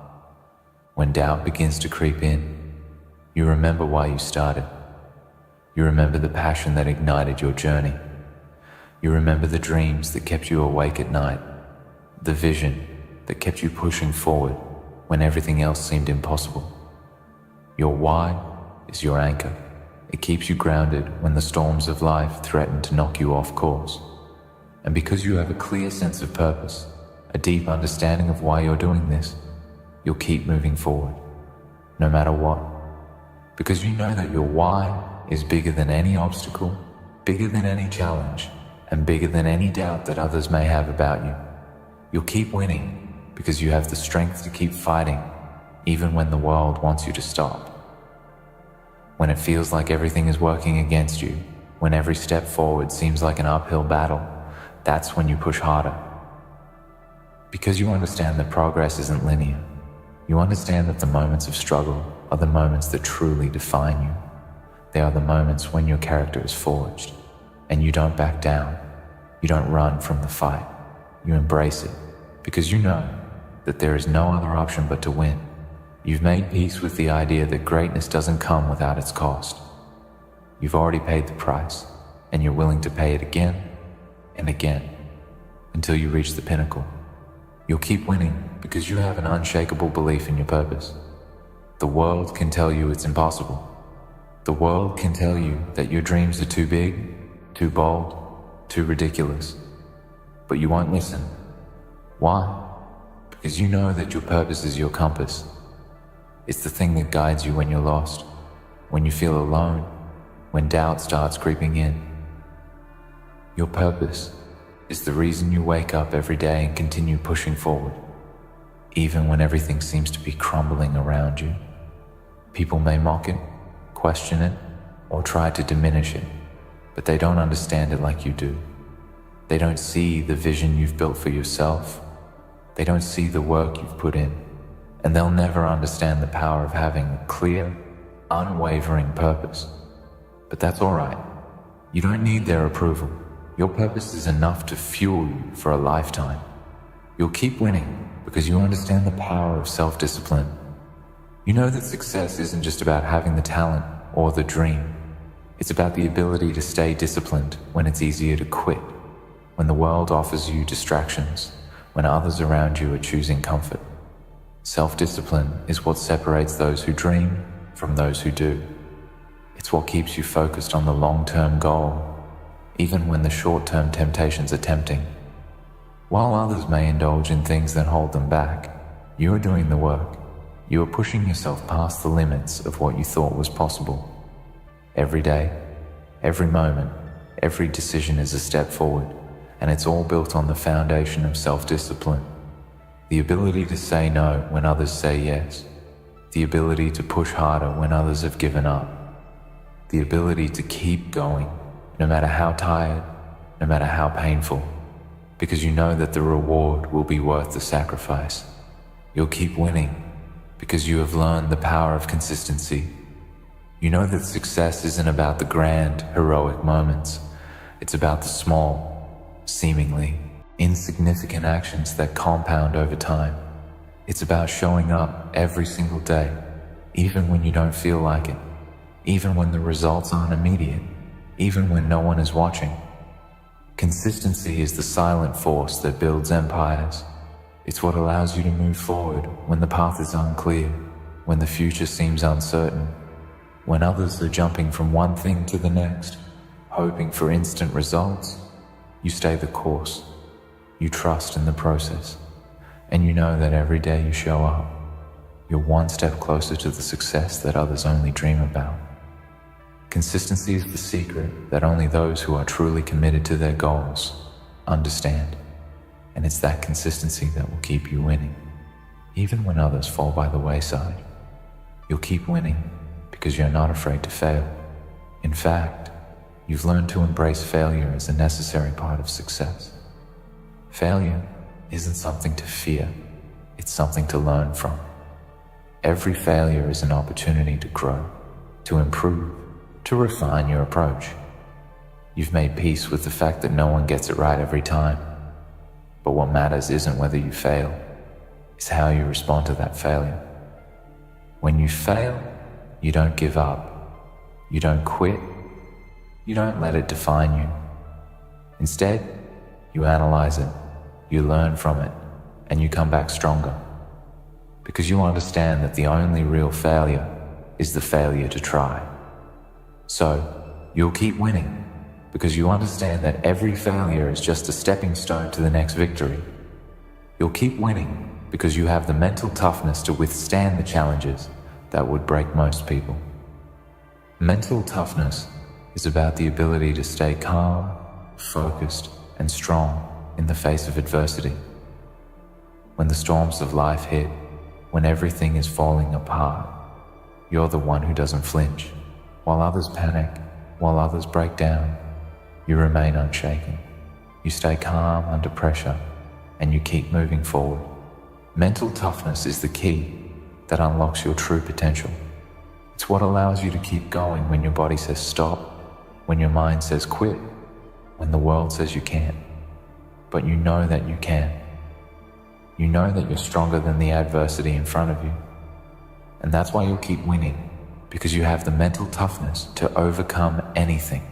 when doubt begins to creep in, you remember why you started. You remember the passion that ignited your journey. You remember the dreams that kept you awake at night, the vision that kept you pushing forward when everything else seemed impossible. Your why is your anchor. It keeps you grounded when the storms of life threaten to knock you off course. And because you have a clear sense of purpose, a deep understanding of why you're doing this, you'll keep moving forward, no matter what. Because you know that your why is bigger than any obstacle, bigger than any challenge, and bigger than any doubt that others may have about you. You'll keep winning because you have the strength to keep fighting, even when the world wants you to stop. When it feels like everything is working against you, when every step forward seems like an uphill battle, that's when you push harder. Because you understand that progress isn't linear. You understand that the moments of struggle are the moments that truly define you. They are the moments when your character is forged, and you don't back down. You don't run from the fight. You embrace it, because you know that there is no other option but to win. You've made peace with the idea that greatness doesn't come without its cost. You've already paid the price, and you're willing to pay it again and again until you reach the pinnacle. You'll keep winning because you have an unshakable belief in your purpose. The world can tell you it's impossible. The world can tell you that your dreams are too big, too bold, too ridiculous. But you won't listen. Why? Because you know that your purpose is your compass. It's the thing that guides you when you're lost, when you feel alone, when doubt starts creeping in. Your purpose is the reason you wake up every day and continue pushing forward, even when everything seems to be crumbling around you. People may mock it, question it, or try to diminish it, but they don't understand it like you do. They don't see the vision you've built for yourself. They don't see the work you've put in, and they'll never understand the power of having a clear, unwavering purpose. But that's all right. You don't need their approval. Your purpose is enough to fuel you for a lifetime. You'll keep winning because you understand the power of self-discipline. You know that success isn't just about having the talent or the dream. It's about the ability to stay disciplined when it's easier to quit, when the world offers you distractions, when others around you are choosing comfort. Self-discipline is what separates those who dream from those who do. It's what keeps you focused on the long-term goal, even when the short-term temptations are tempting. While others may indulge in things that hold them back, you are doing the work. You are pushing yourself past the limits of what you thought was possible. Every day, every moment, every decision is a step forward, and it's all built on the foundation of self-discipline. The ability to say no when others say yes. The ability to push harder when others have given up. The ability to keep going, no matter how tired, no matter how painful, because you know that the reward will be worth the sacrifice. You'll keep winning because you have learned the power of consistency. You know that success isn't about the grand, heroic moments. It's about the small, seemingly insignificant actions that compound over time. It's about showing up every single day, even when you don't feel like it, even when the results aren't immediate, even when no one is watching. Consistency is the silent force that builds empires. It's what allows you to move forward when the path is unclear, when the future seems uncertain, when others are jumping from one thing to the next, hoping for instant results. You stay the course. You trust in the process, and you know that every day you show up, you're one step closer to the success that others only dream about. Consistency is the secret that only those who are truly committed to their goals understand, and it's that consistency that will keep you winning. Even when others fall by the wayside, you'll keep winning because you're not afraid to fail. In fact, you've learned to embrace failure as a necessary part of success. Failure isn't something to fear, it's something to learn from. Every failure is an opportunity to grow, to improve, to refine your approach. You've made peace with the fact that no one gets it right every time. But what matters isn't whether you fail, it's how you respond to that failure. When you fail, you don't give up, you don't quit, you don't let it define you. Instead, you analyze it, you learn from it, and you come back stronger. Because you understand that the only real failure is the failure to try. So, you'll keep winning, because you understand that every failure is just a stepping stone to the next victory. You'll keep winning, because you have the mental toughness to withstand the challenges that would break most people. Mental toughness is about the ability to stay calm, focused, and strong in the face of adversity. When the storms of life hit, when everything is falling apart, you're the one who doesn't flinch. While others panic, while others break down, you remain unshaken. You stay calm under pressure, and you keep moving forward. Mental toughness is the key that unlocks your true potential. It's what allows you to keep going when your body says stop, when your mind says quit, when the world says you can't. But you know that you can. You know that you're stronger than the adversity in front of you. And that's why you'll keep winning, because you have the mental toughness to overcome anything.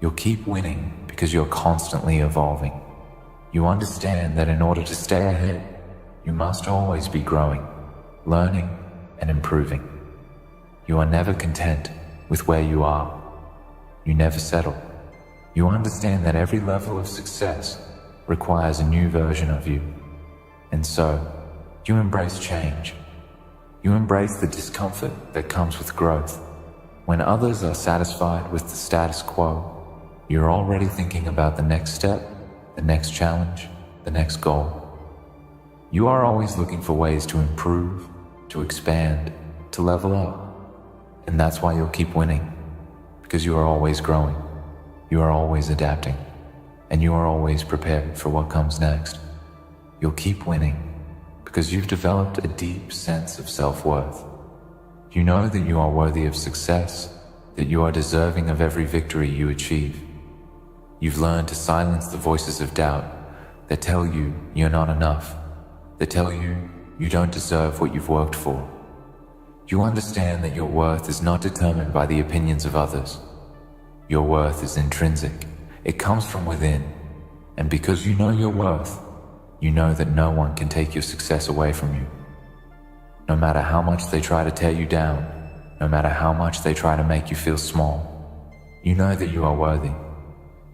You'll keep winning because you're constantly evolving. You understand that in order to stay ahead, you must always be growing, learning, and improving. You are never content with where you are. You never settle. You understand that every level of success requires a new version of you. And so, you embrace change. You embrace the discomfort that comes with growth. When others are satisfied with the status quo, you're already thinking about the next step, the next challenge, the next goal. You are always looking for ways to improve, to expand, to level up. And that's why you'll keep winning, because you are always growing, you are always adapting, and you are always prepared for what comes next. You'll keep winning because you've developed a deep sense of self-worth. You know that you are worthy of success, that you are deserving of every victory you achieve. You've learned to silence the voices of doubt that tell you you're not enough, that tell you you don't deserve what you've worked for. You understand that your worth is not determined by the opinions of others. Your worth is intrinsic. It comes from within. And because you know your worth, you know that no one can take your success away from you. No matter how much they try to tear you down, no matter how much they try to make you feel small, you know that you are worthy.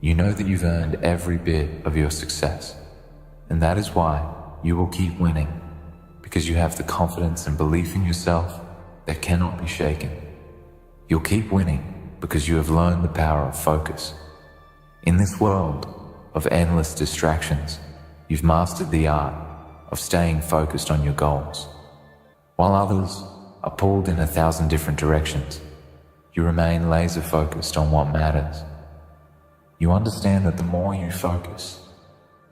You know that you've earned every bit of your success. And that is why you will keep winning, because you have the confidence and belief in yourself that cannot be shaken. You'll keep winning because you have learned the power of focus. In this world of endless distractions, you've mastered the art of staying focused on your goals. While others are pulled in 1,000 different directions, you remain laser focused on what matters. You understand that the more you focus,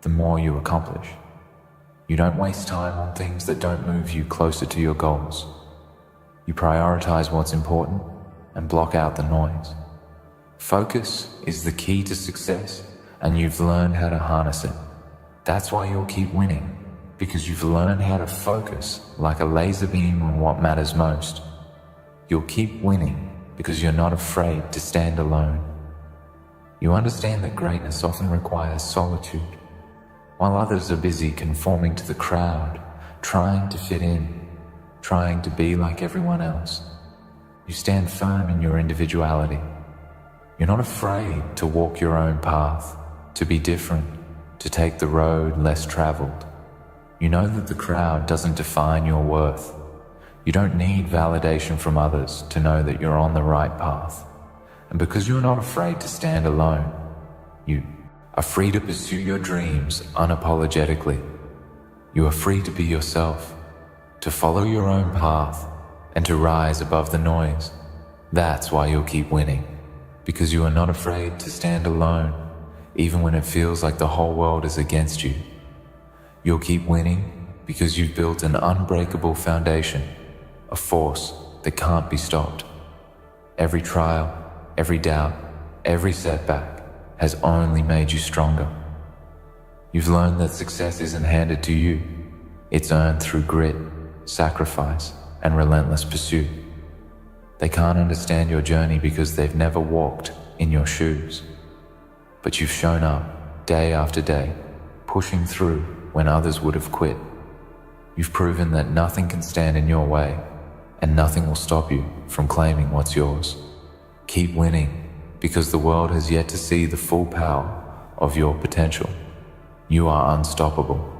the more you accomplish. You don't waste time on things that don't move you closer to your goals. You prioritize what's important and block out the noise. Focus is the key to success, and you've learned how to harness it. That's why you'll keep winning, because you've learned how to focus like a laser beam on what matters most. You'll keep winning because you're not afraid to stand alone. You understand that greatness often requires solitude. While others are busy conforming to the crowd, trying to fit in, trying to be like everyone else, you stand firm in your individuality. You're not afraid to walk your own path, to be different, to take the road less traveled. You know that the crowd doesn't define your worth. You don't need validation from others to know that you're on the right path. And because you're not afraid to stand alone, you are free to pursue your dreams unapologetically. You are free to be yourself, to follow your own path, and to rise above the noise. That's why you'll keep winning, because you are not afraid to stand alone, even when it feels like the whole world is against you. You'll keep winning because you've built an unbreakable foundation, a force that can't be stopped. Every trial, every doubt, every setback has only made you stronger. You've learned that success isn't handed to you. It's earned through grit, sacrifice, and relentless pursuit. They can't understand your journey because they've never walked in your shoes. But you've shown up day after day, pushing through when others would have quit. You've proven that nothing can stand in your way, and nothing will stop you from claiming what's yours. Keep winning, because the world has yet to see the full power of your potential. You are unstoppable.